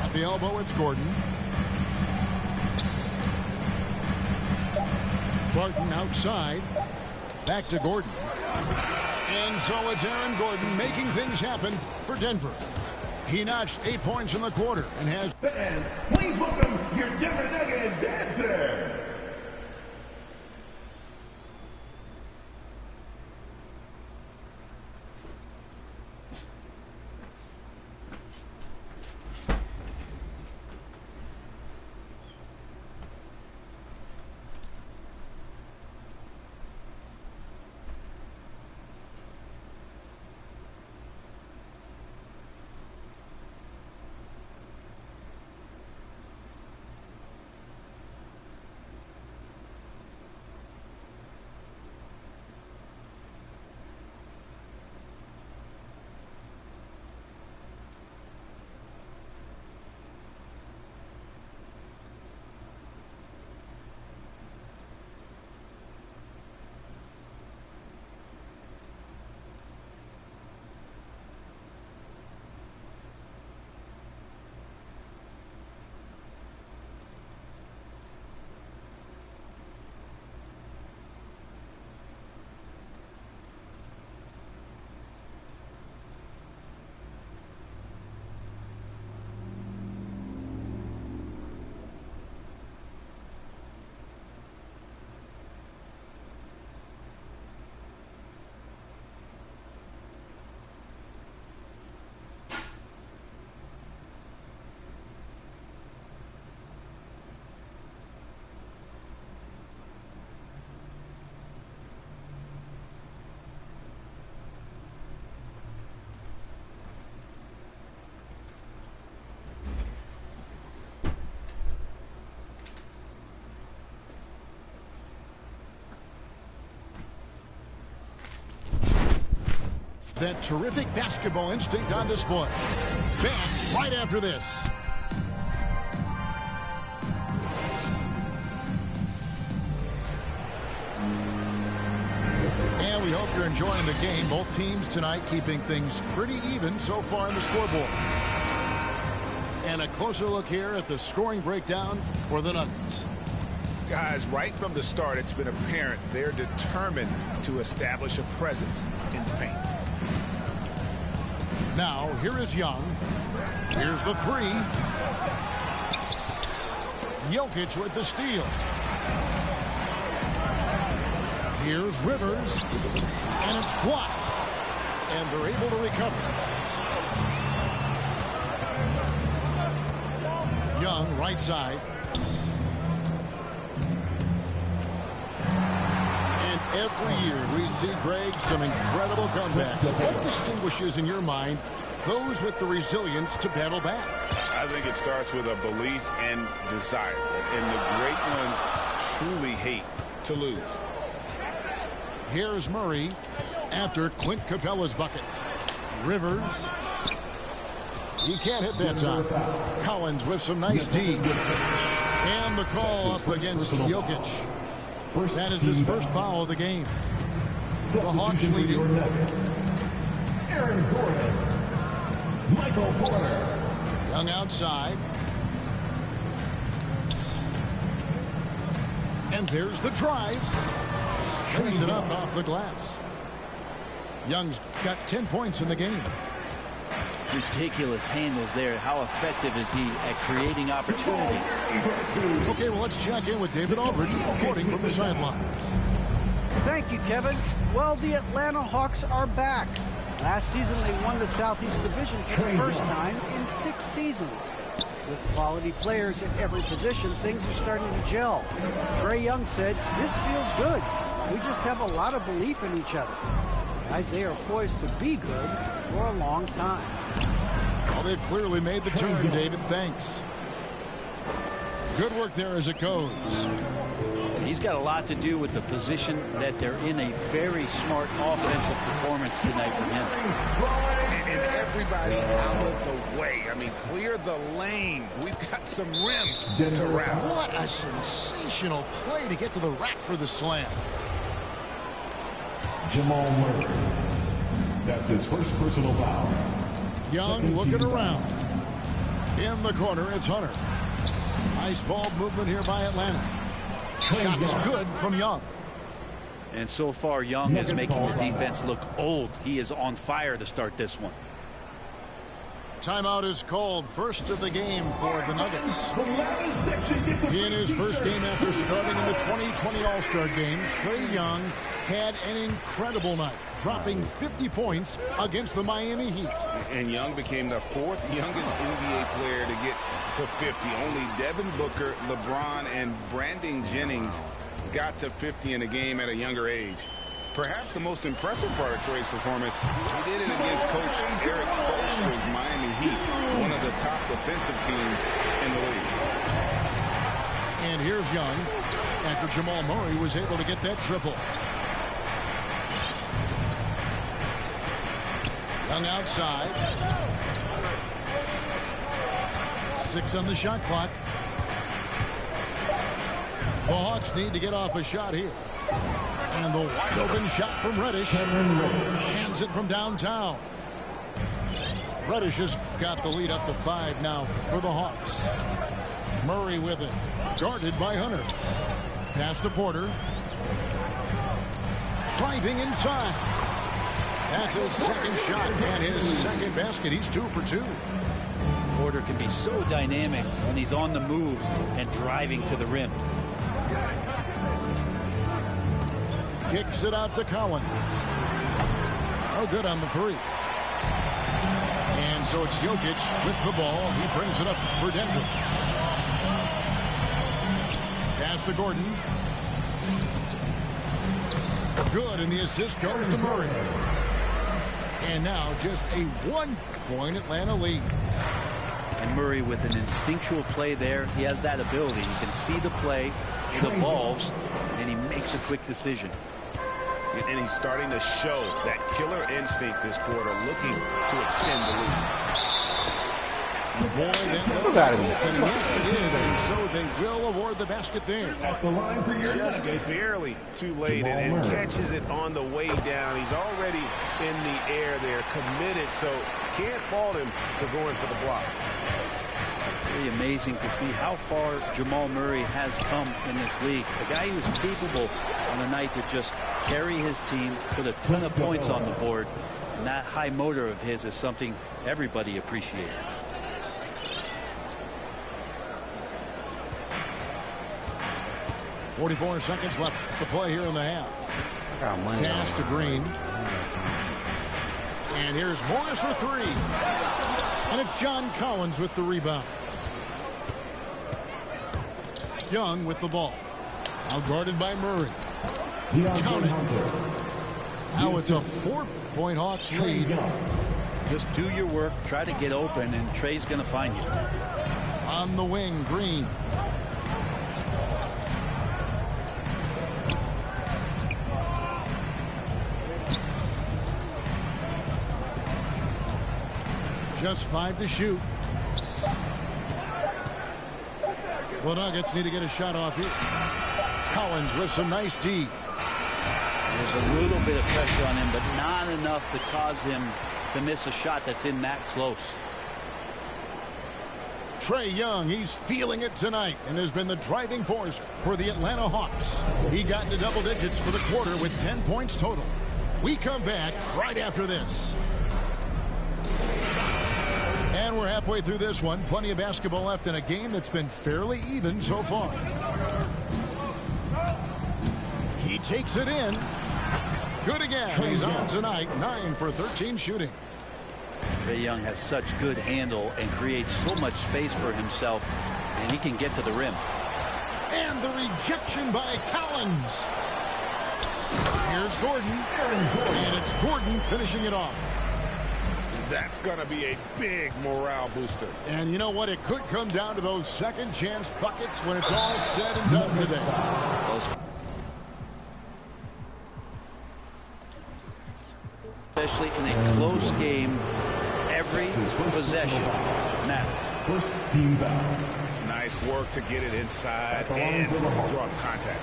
At the elbow, it's Gordon. Barton outside. Back to Gordon. And so it's Aaron Gordon making things happen for Denver. He notched 8 points in the quarter and has... Fans, please welcome your Denver Nuggets dancers. That terrific basketball instinct on display. Back right after this. And we hope you're enjoying the game. Both teams tonight keeping things pretty even so far in the scoreboard. And a closer look here at the scoring breakdown for the Nuggets. Guys, right from the start, it's been apparent they're determined to establish a presence in the paint. Now, here is Young. Here's the three. Jokic with the steal. Here's Rivers. And it's blocked. And they're able to recover. Young, right side. And every year we see, Greg, some incredible comebacks. What distinguishes, in your mind, those with the resilience to battle back? I think it starts with a belief and desire. And the great ones truly hate to lose. Here's Murray after Clint Capella's bucket. Rivers. He can't hit that time. Collins with some nice D. And the call up against Jokic. That is his first foul of the game. The Hawks leading. Aaron Gordon. Michael Porter. Young outside. And there's the drive. Brings it up off the glass. Young's got 10 points in the game. Ridiculous handles there. How effective is he at creating opportunities? Okay, well, let's check in with David Aldridge reporting from the sideline. Thank you, Kevin. Well, the Atlanta Hawks are back. Last season, they won the Southeast Division for the first time in 6 seasons. With quality players at every position, things are starting to gel. Trae Young said, "This feels good. We just have a lot of belief in each other." Guys, they are poised to be good for a long time. Well, they've clearly made the turn, David. Thanks. Good work there as it goes. He's got a lot to do with the position that they're in. A very smart offensive performance tonight from him. And everybody out of the way. I mean, clear the lane. We've got some rims to wrap. What a sensational play to get to the rack for the slam. Jamal Murray. That's his first personal foul. Young looking around. In the corner, it's Hunter. Nice ball movement here by Atlanta. Shots good from Young. And so far, Young is making the defense look old. He is on fire to start this one. Timeout is called. First of the game for the Nuggets. In his first game after starting in the 2020 All-Star game, Trae Young had an incredible night, dropping 50 points against the Miami Heat. And Young became the 4th youngest NBA player to get to 50. Only Devin Booker, LeBron, and Brandon Jennings got to 50 in a game at a younger age. Perhaps the most impressive part of Trae's performance, he did it against Coach Eric Spoelstra's Miami Heat, one of the top defensive teams in the league. And here's Young after Jamal Murray was able to get that triple. Young outside. 6 on the shot clock. The Hawks need to get off a shot here. And the wide open shot from Reddish. Hands it from downtown. Reddish has got the lead up to 5 now for the Hawks. Murray with it. Guarded by Hunter. Pass to Porter. Driving inside. That's his second shot and his second basket. He's 2 for 2. Porter can be so dynamic when he's on the move and driving to the rim. Kicks it out to Collins. Oh, good on the 3. And so it's Jokic with the ball. He brings it up for Denver. Pass to Gordon. Good, and the assist goes to Murray. And now just a 1-point Atlanta lead. And Murray with an instinctual play there. He has that ability. You can see the play. It evolves, and he makes a quick decision. And he's starting to show that killer instinct this quarter, looking to extend the lead. Boy, that gotta be. and yes, it is, and so they will award the basket there. At the line for your Just Nuggets, barely too late, and catches it on the way down. He's already in the air there, committed, so can't fault him for going for the block. Really amazing to see how far Jamal Murray has come in this league. A guy who's capable on a night to just carry his team, put a ton of points on the board, and that high motor of his is something everybody appreciates. .44 seconds left to play here in the half. Pass to Green. And here's Morris for three. And it's John Collins with the rebound. Young with the ball. Now guarded by Murray. Count it. Now it's a 4-point Hawks lead. Just do your work, try to get open, and Trey's going to find you. On the wing, Green. Just 5 to shoot. The Nuggets need to get a shot off here. Collins with some nice D. There's a little bit of pressure on him, but not enough to cause him to miss a shot that's in that close. Trae Young, he's feeling it tonight and has been the driving force for the Atlanta Hawks. He got into double digits for the quarter with 10 points total. We come back right after this. And we're halfway through this one. Plenty of basketball left in a game that's been fairly even so far. He takes it in. Good again. He's on tonight. 9 for 13 shooting. Trae Young has such good handle and creates so much space for himself, and he can get to the rim. And the rejection by Collins. Here's Gordon. And it's Gordon finishing it off. That's going to be a big morale booster. And you know what? It could come down to those second chance buckets when it's all said and done today. Especially in a close game, every possession matters. First team foul. Nice work to get it inside and draw contact.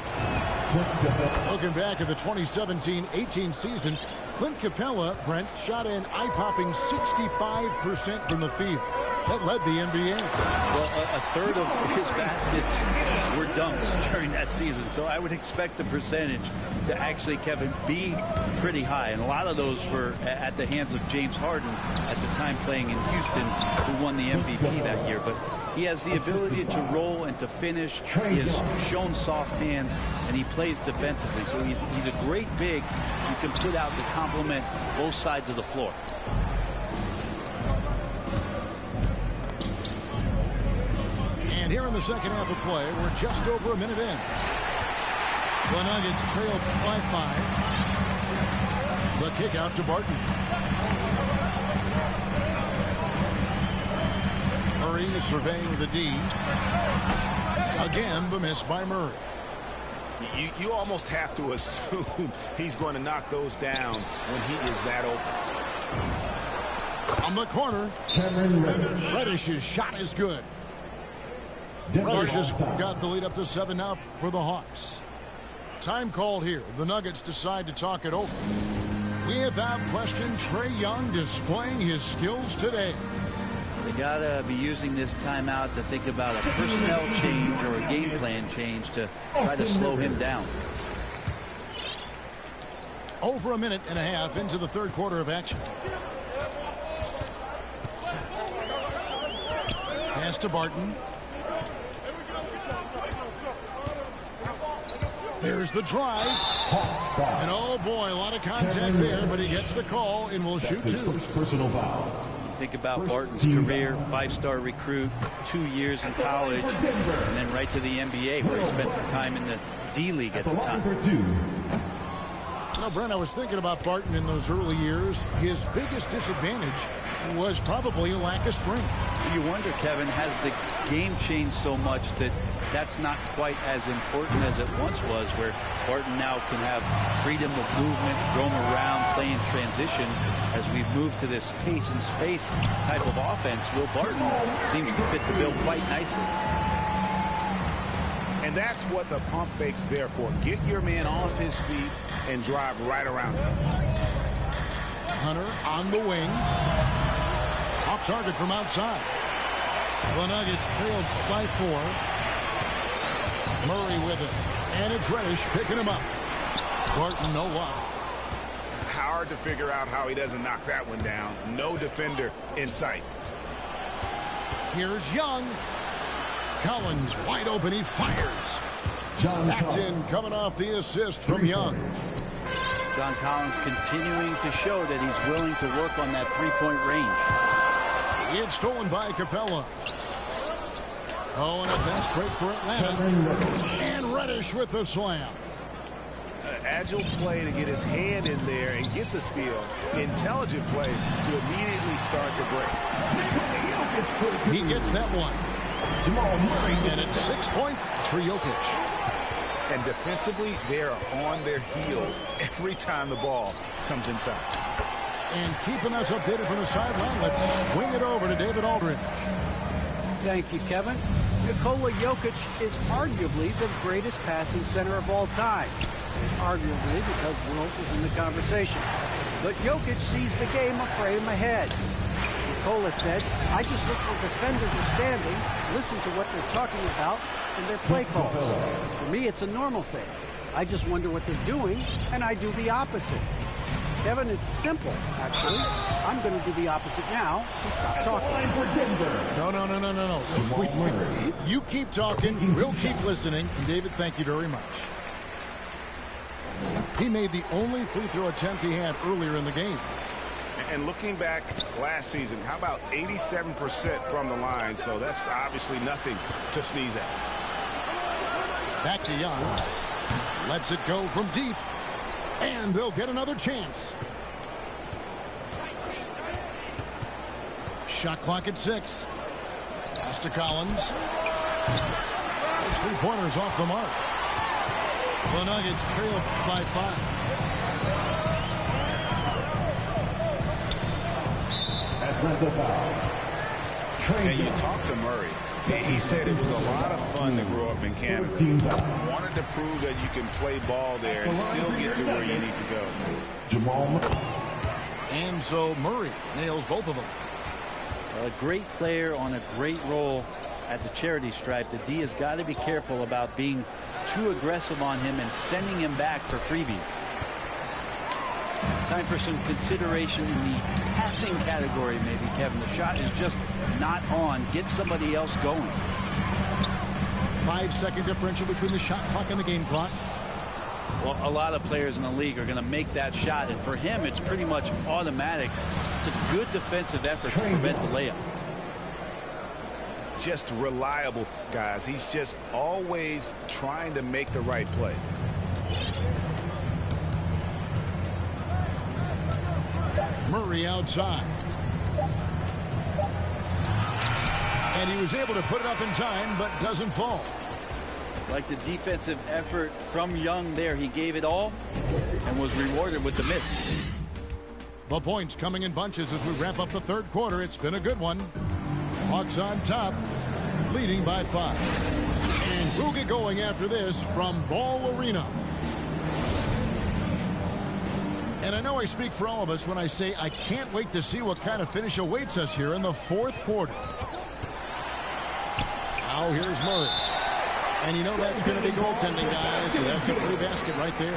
Looking back at the 2017-18 season, Clint Capella, Brent, shot an eye-popping 65% from the field. That led the NBA. Well, a third of his baskets were dunks during that season, so I would expect the percentage to actually, Kevin, be pretty high. And a lot of those were at the hands of James Harden at the time playing in Houston, who won the MVP that year. But he has the ability to roll and to finish. He has shown soft hands, and he plays defensively. So he's a great big you can put out to complement both sides of the floor. And here in the second half of play, we're just over a minute in. The Nuggets trailed by 5. The kick out to Barton. Murray is surveying the D. Again, the miss by Murray. You almost have to assume he's going to knock those down when he is that open. On the corner, Reddish's shot is good. Reddish has got the lead up to 7 now for the Hawks. Time called here. The Nuggets decide to talk it over. Without question, Trae Young displaying his skills today. They gotta be using this timeout to think about a personnel change or a game plan change to try to slow him down. Over a minute and a half into the third quarter of action. Pass to Barton. There's the drive. And oh boy, a lot of contact there, but he gets the call and will shoot 2. Personal foul. Think about Barton's career, 5-star recruit, 2 years in college, and then right to the NBA where he spent some time in the D-League at the time. Now, Brent, I was thinking about Barton in those early years. His biggest disadvantage was probably a lack of strength. You wonder, Kevin, has the game changed so much that that's not quite as important as it once was, where Barton now can have freedom of movement, roam around, play in transition. As we've moved to this pace and space type of offense, Will Barton seems to fit the bill quite nicely. And that's what the pump fake's there for. Get your man off his feet and drive right around him. Hunter on the wing. Off target from outside. The Nuggets trailed by 4. Murray with it. And it's Reddish picking him up. Barton no luck. Hard to figure out how he doesn't knock that one down. No defender in sight. Here's Young. Collins wide open. He fires. That's in, coming off the assist from Young. John Collins continuing to show that he's willing to work on that three-point range. It's stolen by Capella. Oh, and a fast break for Atlanta. And Reddish with the slam. Agile play to get his hand in there and get the steal. Intelligent play to immediately start the break. He gets that one. And it's 6 points for Jokic. And defensively, they are on their heels every time the ball comes inside. And keeping us updated from the sideline, let's swing it over to David Aldridge. Thank you, Kevin. Nikola Jokic is arguably the greatest passing center of all time. I say arguably because Wilt was in the conversation. But Jokic sees the game a frame ahead. Nikola said, I just look where defenders are standing, listen to what they're talking about, and their play calls. For me, it's a normal thing. I just wonder what they're doing, and I do the opposite. Kevin, it's simple, actually. I'm going to do the opposite now and stop talking. No. You keep talking. We'll keep listening. And David, thank you very much. He made the only free throw attempt he had earlier in the game. And looking back last season, how about 87% from the line? So that's obviously nothing to sneeze at. Back to Young. Lets it go from deep. And they'll get another chance. Shot clock at 6. Pass to Collins. His three-pointers off the mark. The Nuggets trail by 5. And you talked to Murray. He said it was a lot of fun to grow up in Canada. Wanted to prove that you can play ball there and still get to where you need to go. And so Murray nails both of them. A great player on a great role at the charity stripe. The D has got to be careful about being too aggressive on him and sending him back for freebies. Time for some consideration in the passing category, maybe, Kevin. The shot is just not on. Get somebody else going. 5-second differential between the shot clock and the game clock. Well, a lot of players in the league are going to make that shot, and for him, it's pretty much automatic. It's a good defensive effort to prevent the layup. Just reliable, guys. He's just always trying to make the right play. Murray outside. And he was able to put it up in time, but doesn't fall. Like the defensive effort from Young there. He gave it all and was rewarded with the miss. The points coming in bunches as we wrap up the third quarter. It's been a good one. Hawks on top, leading by 5. And we'll get going after this from Ball Arena. And I know I speak for all of us when I say I can't wait to see what kind of finish awaits us here in the fourth quarter. Now here's Murray. And you know that's going to be goaltending, guys. So that's a free basket right there.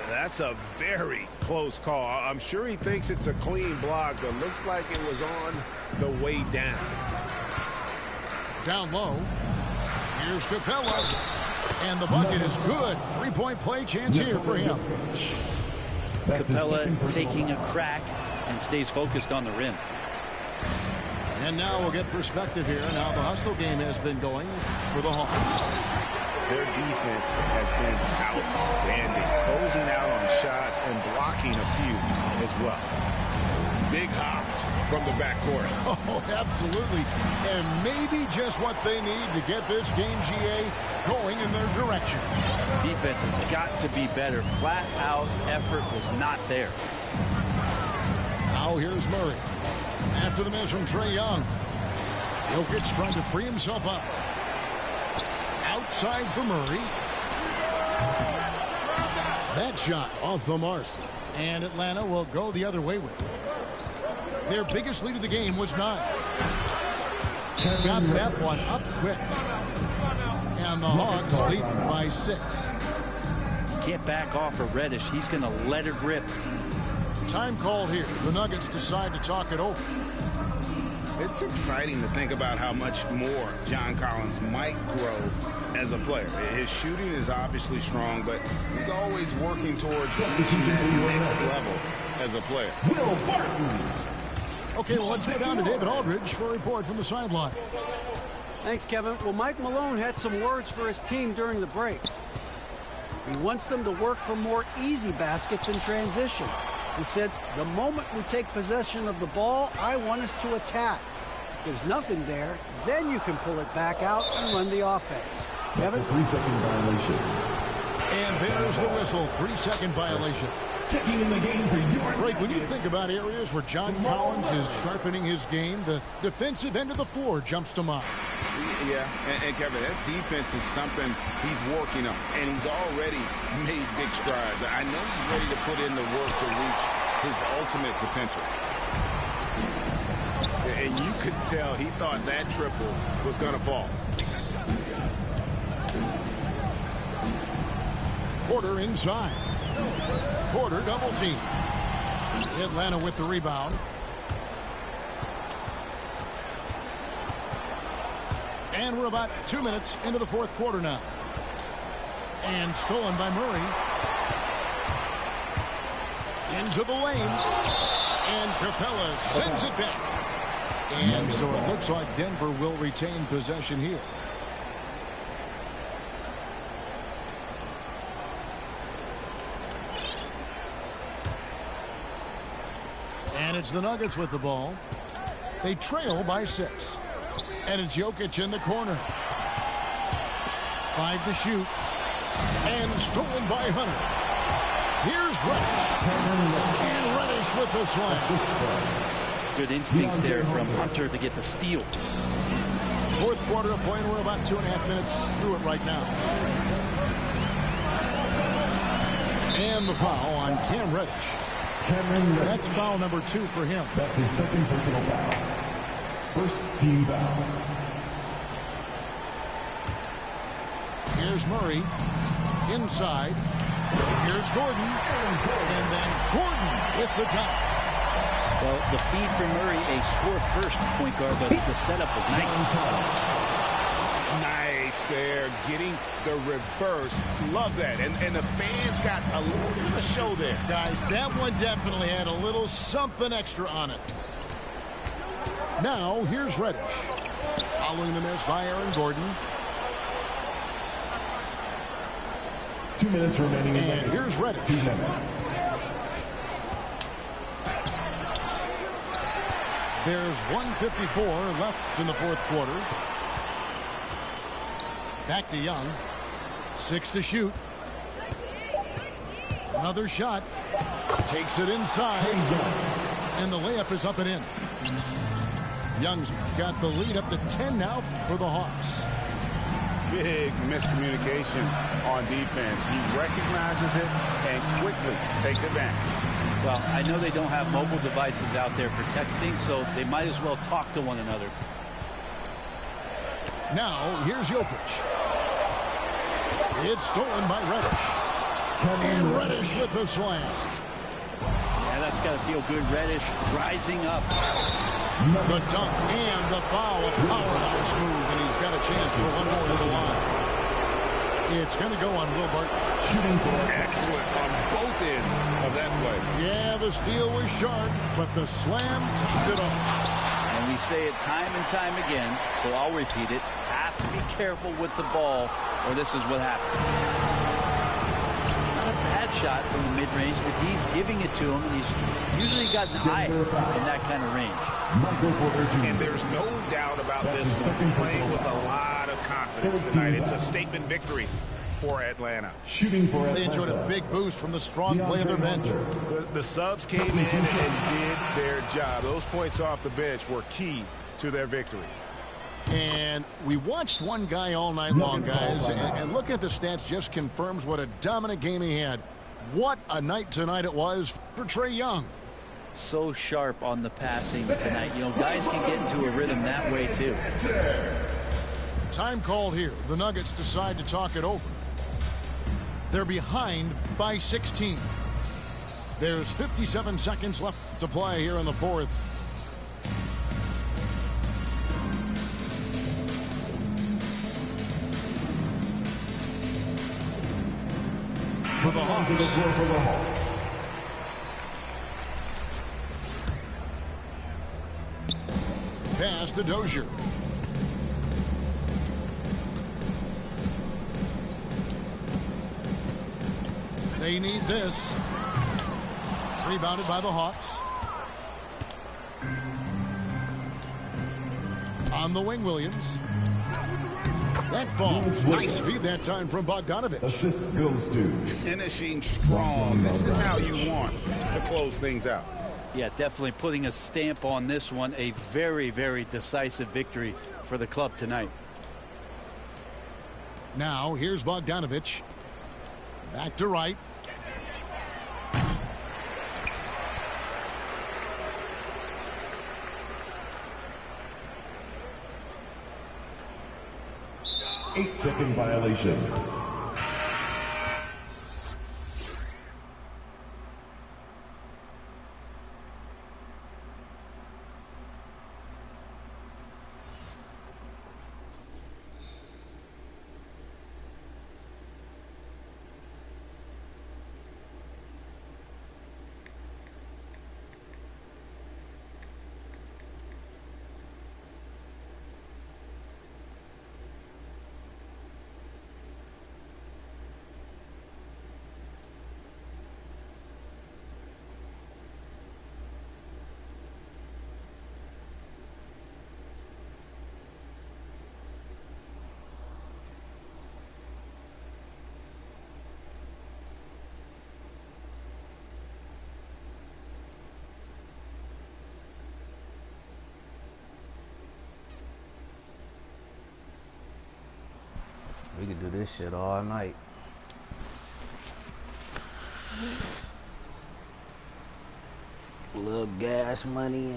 That's a very close call. I'm sure he thinks it's a clean block, but looks like it was on the way down. Down low. Here's Capella. And the bucket is good. Three-point play chance here for him. Capella taking a crack and stays focused on the rim. And now we'll get perspective here. Now the hustle game has been going for the Hawks. Their defense has been outstanding, closing out on shots and blocking a few as well. big hops from the backcourt. Oh, absolutely. And maybe just what they need to get this game, GA, going in their direction. Defense has got to be better. Flat out effort was not there. Now here's Murray. After the miss from Trae Young. Jokic trying to free himself up. Outside for Murray. That shot off the mark. And Atlanta will go the other way with it. Their biggest lead of the game was 9. Got that one up quick. And the Hawks lead by 6. Can't back off of Reddish. He's going to let it rip. Time called here. The Nuggets decide to talk it over. It's exciting to think about how much more John Collins might grow as a player. His shooting is obviously strong, but he's always working towards reaching that next level as a player. Okay, well, let's go down to David Aldridge for a report from the sideline. Thanks, Kevin. Well, Mike Malone had some words for his team during the break. He wants them to work for more easy baskets in transition. He said, the moment we take possession of the ball, I want us to attack. If there's nothing there, then you can pull it back out and run the offense. Kevin? That's a 3-second violation. And there's the whistle. 3-second violation. Checking in the game for your Greg, when you think about areas where John Collins is sharpening his game, the defensive end of the floor jumps to mind. Yeah, and Kevin, that defense is something he's working on, and he's already made big strides. I know he's ready to put in the work to reach his ultimate potential. And you could tell he thought that triple was going to fall. Porter inside. Porter double team. Atlanta with the rebound. And we're about 2 minutes into the fourth quarter now. And stolen by Murray. Into the lane. And Capella sends it back. And so it looks like Denver will retain possession here. And it's the Nuggets with the ball. They trail by 6. And it's Jokic in the corner. 5 to shoot. And stolen by Hunter. Here's Reddish. And Reddish with the slam. Good instincts there from Hunter to get the steal. Fourth quarter of play, and we're about 2.5 minutes through it right now. And the foul on Cam Reddish. That's foul number 2 for him. That's his second personal foul. First team foul. Here's Murray. Inside. Here's Gordon. And then Gordon with the dunk. Well, the feed for Murray, a score-first point guard, but the setup was nice. Nice there, getting the reverse. Love that. And the fans got a little bit of a show there. Guys, that one definitely had a little something extra on it. Now, here's Reddish. Following the miss by Aaron Gordon. 2 minutes remaining. And here's Reddish. 2 minutes. There's 1:54 left in the fourth quarter. Back to Young. 6 to shoot. Another shot. Takes it inside. And the layup is up and in. Young's got the lead up to 10 now for the Hawks. Big miscommunication on defense. He recognizes it and quickly takes it back. Well, I know they don't have mobile devices out there for texting, so they might as well talk to one another. Now, here's Jokic. It's stolen by Reddish. And Reddish with the slam. Yeah, that's got to feel good. Reddish rising up. The dunk and the foul, a powerhouse move, and he's got a chance for one more to the line. It's going to go on Will Barton. Excellent on both ends of that play. Yeah, the steal was sharp, but the slam topped it off. And we say it time and time again, so I'll repeat it. Have to be careful with the ball, or this is what happens. Not a bad that shot from the mid-range. The D's giving it to him, and he's usually got an eye in that kind of range. And there's no doubt about this one. Playing with a lot of confidence tonight. It's a statement victory for Atlanta. They enjoyed a big boost from the strong play of their bench. The subs came in and did their job. Those points off the bench were key to their victory. And we watched one guy all night long, guys, and looking at the stats just confirms what a dominant game he had. What a night tonight it was for Trae Young. So sharp on the passing tonight. You know, guys can get into a rhythm that way, too. Time called here. The Nuggets decide to talk it over. They're behind by 16. There's 57 seconds left to play here in the fourth. For the Hawks. Pass to Dozier. They need this. Rebounded by the Hawks. On the wing, Williams. That ball. Nice feed that time from Bogdanovic. Assist goes to finishing strong. This is how you want to close things out. Yeah, definitely putting a stamp on this one. A very, very decisive victory for the club tonight. Now, here's Bogdanovic. Back to right. Eight-second violation. We could do this shit all night. A little gas money,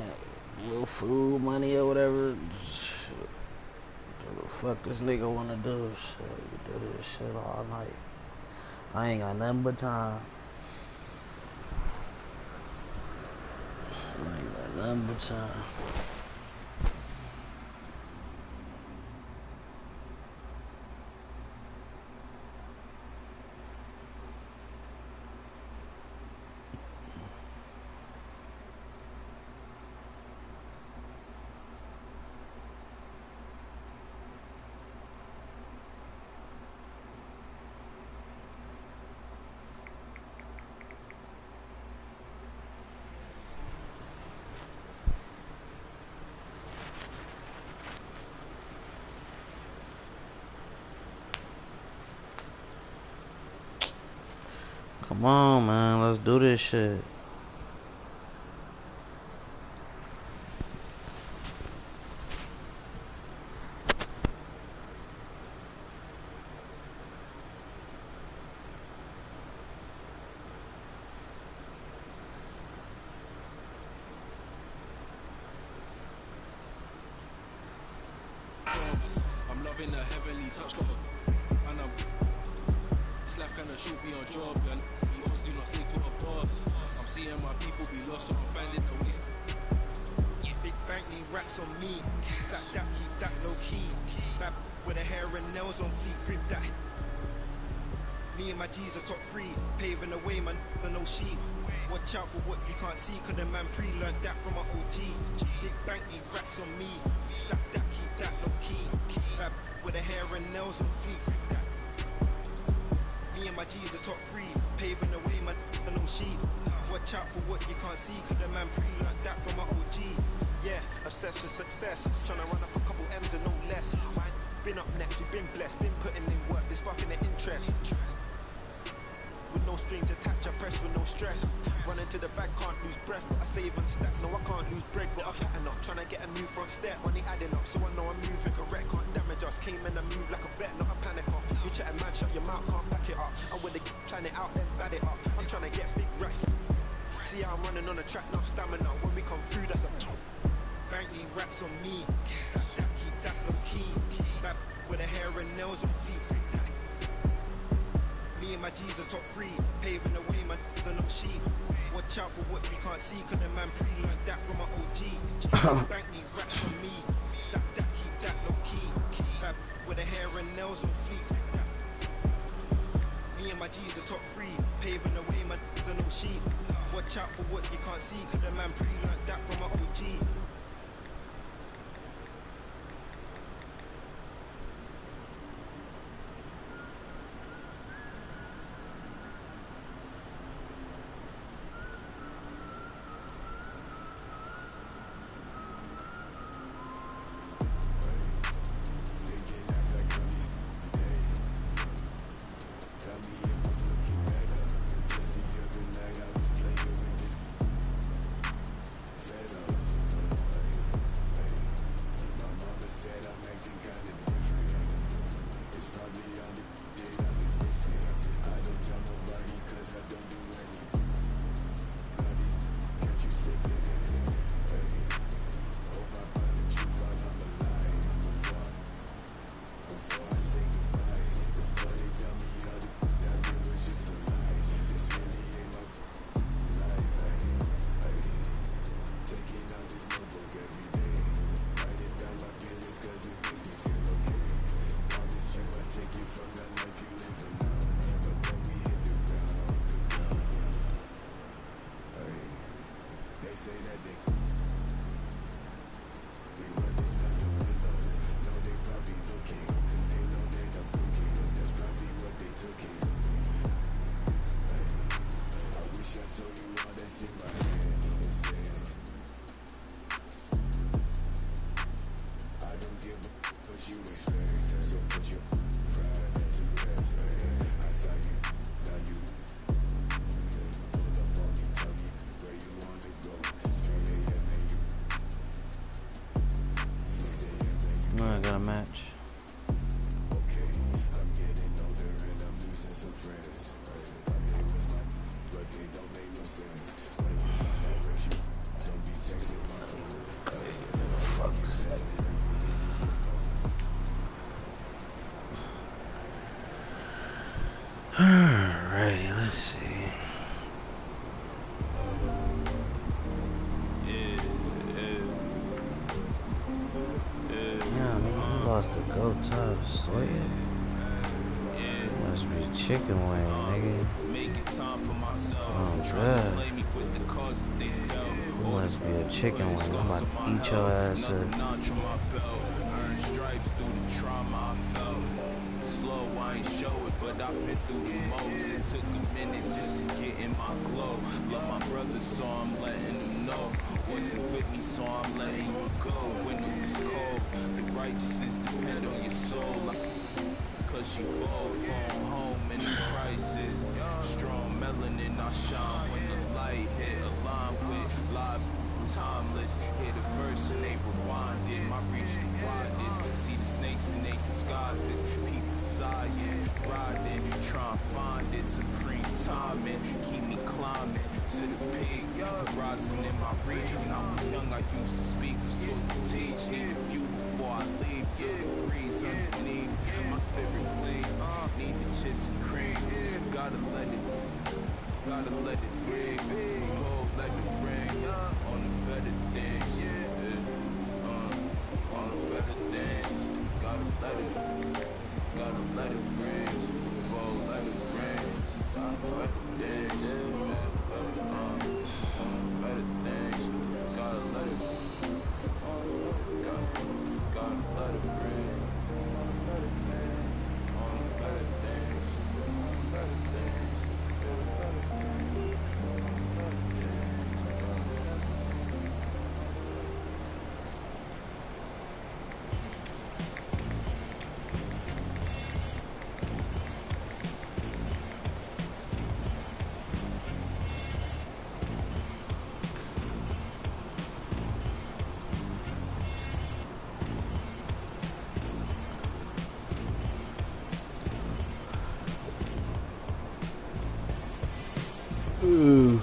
a little food money or whatever. Shit. What the fuck this nigga wanna do? Shit, we could do this shit all night. I ain't got nothing but time. I ain't got nothing but time. Come on, man. Let's do this shit. I'm loving the heavenly touch. And this life kinda shoot me on job. And we always do not stay to a boss. I'm seeing my people be lost, so I'm finding a way. Big bank need racks on me. Stack that, keep that low key. Bad with the hair and nails on fleek, grip that. Me and my G's are top 3, paving the way, man, no sheep. Watch out for what you can't see, cause the man pre-learned that from my OG. Big bank need racks on me. Stack that, keep that low key. Bad with the hair and nails on fleek, grip that. Me and my G's are top 3, paving the way, man, no sheep. Watch out for what you can't see, cause the man pre-learned that from an OG. Yeah, obsessed with success, trying to run up a couple M's and no less. Man, been up next, we've been blessed, been putting in work, been sparking the interest. With no strings attached, I press with no stress. Running to the back, can't lose breath, but I save and stack. No, I can't lose bread, got a pattern up. Trying to get a new front step, money adding up, so I know I'm moving correct. Can't damage us, came in and move like a vet, not a panicker. You chatting man, shut your mouth, can't back it up. I'm with the plan it out, then bad it up. I'm trying to get big racks. See how I'm running on the track, enough stamina. When we come through, that's a bank these racks on me. Stack that, keep that low key. Back with the hair and nails on feet. Me and my G's are top 3, paving the way, man, done no sheep. Watch out for what we can't see, cause the man pre-learned that from an OG. Bank these racks on me, stack that, keep that low key. Back with the hair and nails on feet. Me and my G's are top 3, paving the way, man, done no sheep. Watch out for what you can't see, cause the man pre-learned that from an OG. I got a match. Alrighty, let's see. Lost the goat top sweat. Must be chicken wing, nigga. Oh god. It must be a chicken wing. I'm about to eat your ass up. Slow, I ain't show it, but I've been through the most. It took a minute just to get in my glow. Love my brother, so I'm letting them know. Wasn't with me, so I'm letting you go. When it was cold, the righteousness depend on your soul. Cause you both phone home in a crisis. Strong melanin, I shine when the light hit. Align with live timeless. Hit a verse and they rewind it. My reach the widest. See the snakes in their disguises. Peep the science. Riding, try and find it. Supreme timing. Keep me climbing to the peak. Horizon in my reach. When I was young, I used to speak. Was taught to teach. Need a few before I leave. Feel the breeze underneath. My spirit clean. Need the chips and cream. Gotta let it breathe. Cold, let it ring. On the better things. On the better things. Gotta let it breathe. Cold, let it ring. On the better things. On the better things. Gotta let it breathe. On the better things. On the better things. Better things. Man.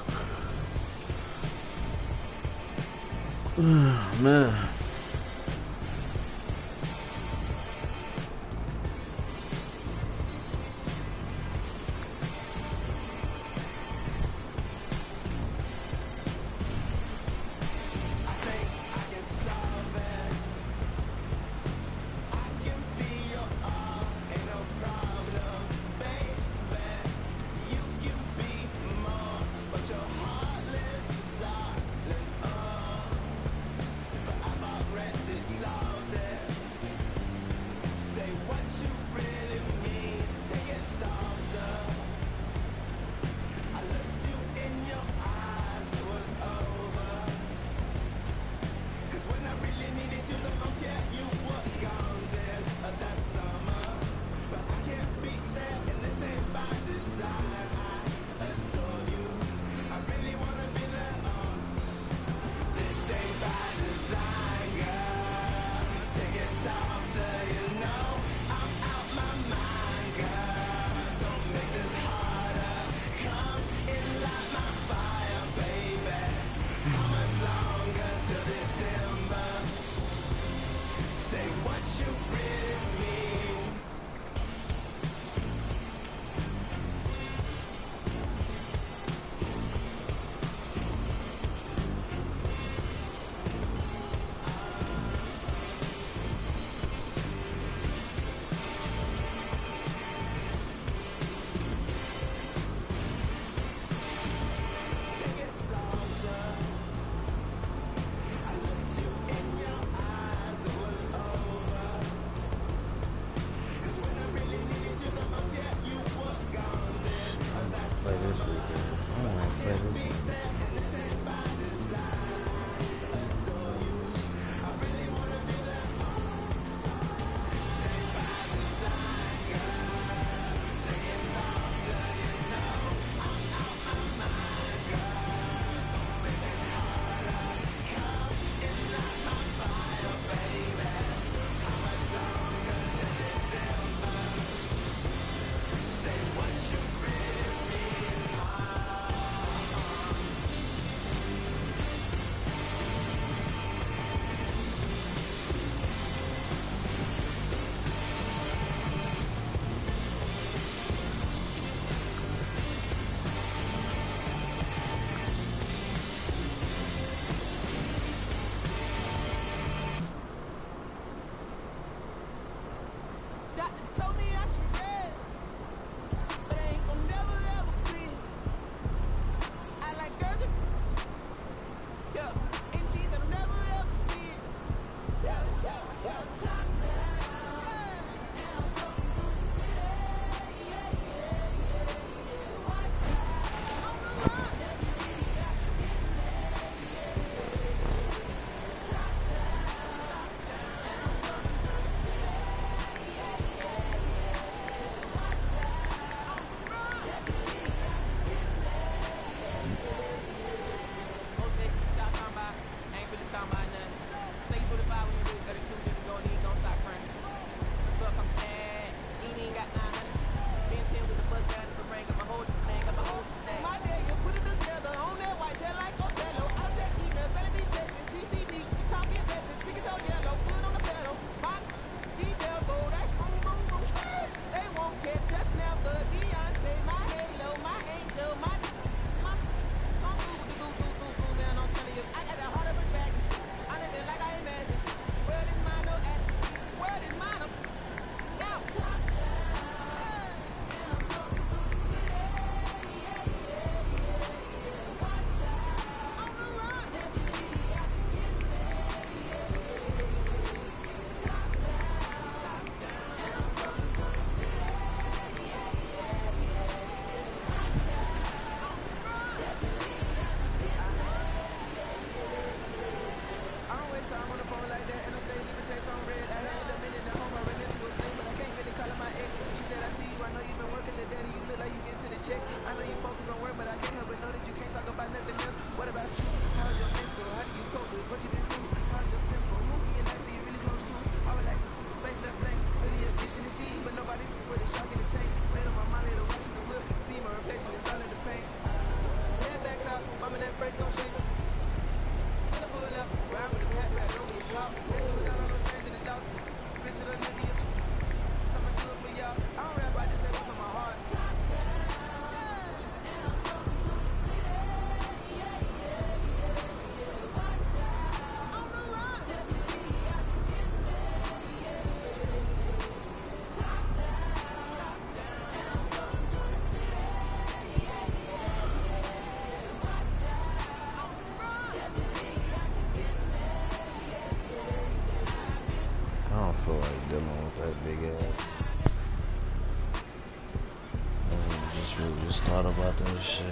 Just thought about that shit.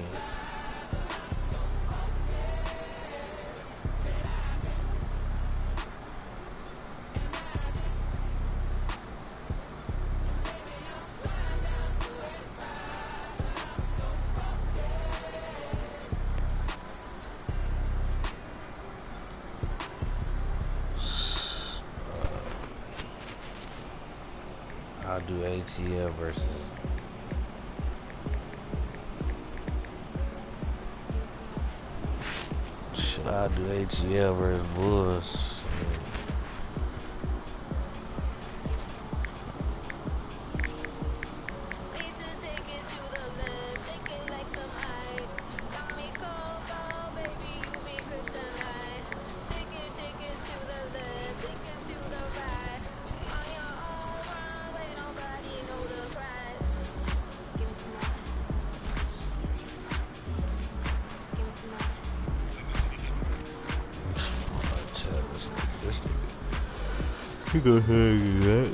I'll do ATL versus. Should I do ATL versus Bulls? You go ahead and do that.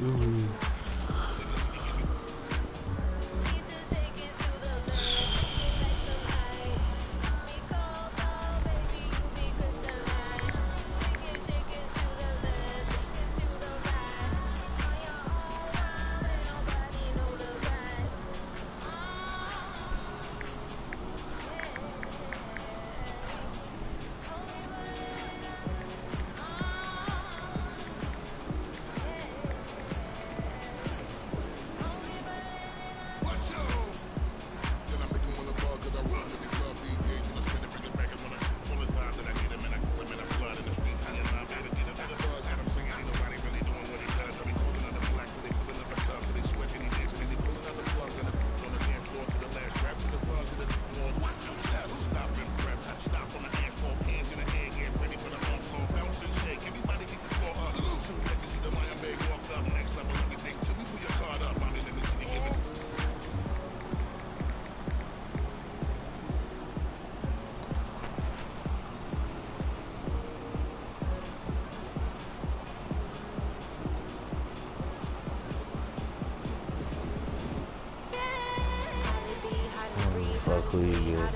Fuck who you get.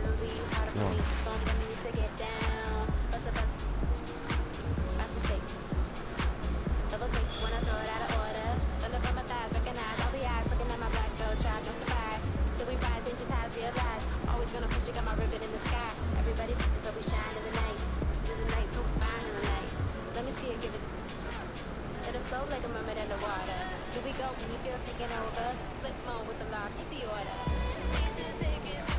Come on. Like a mermaid underwater. Here we go, when you feel taking over. Flip mode with the law, take the order. Take it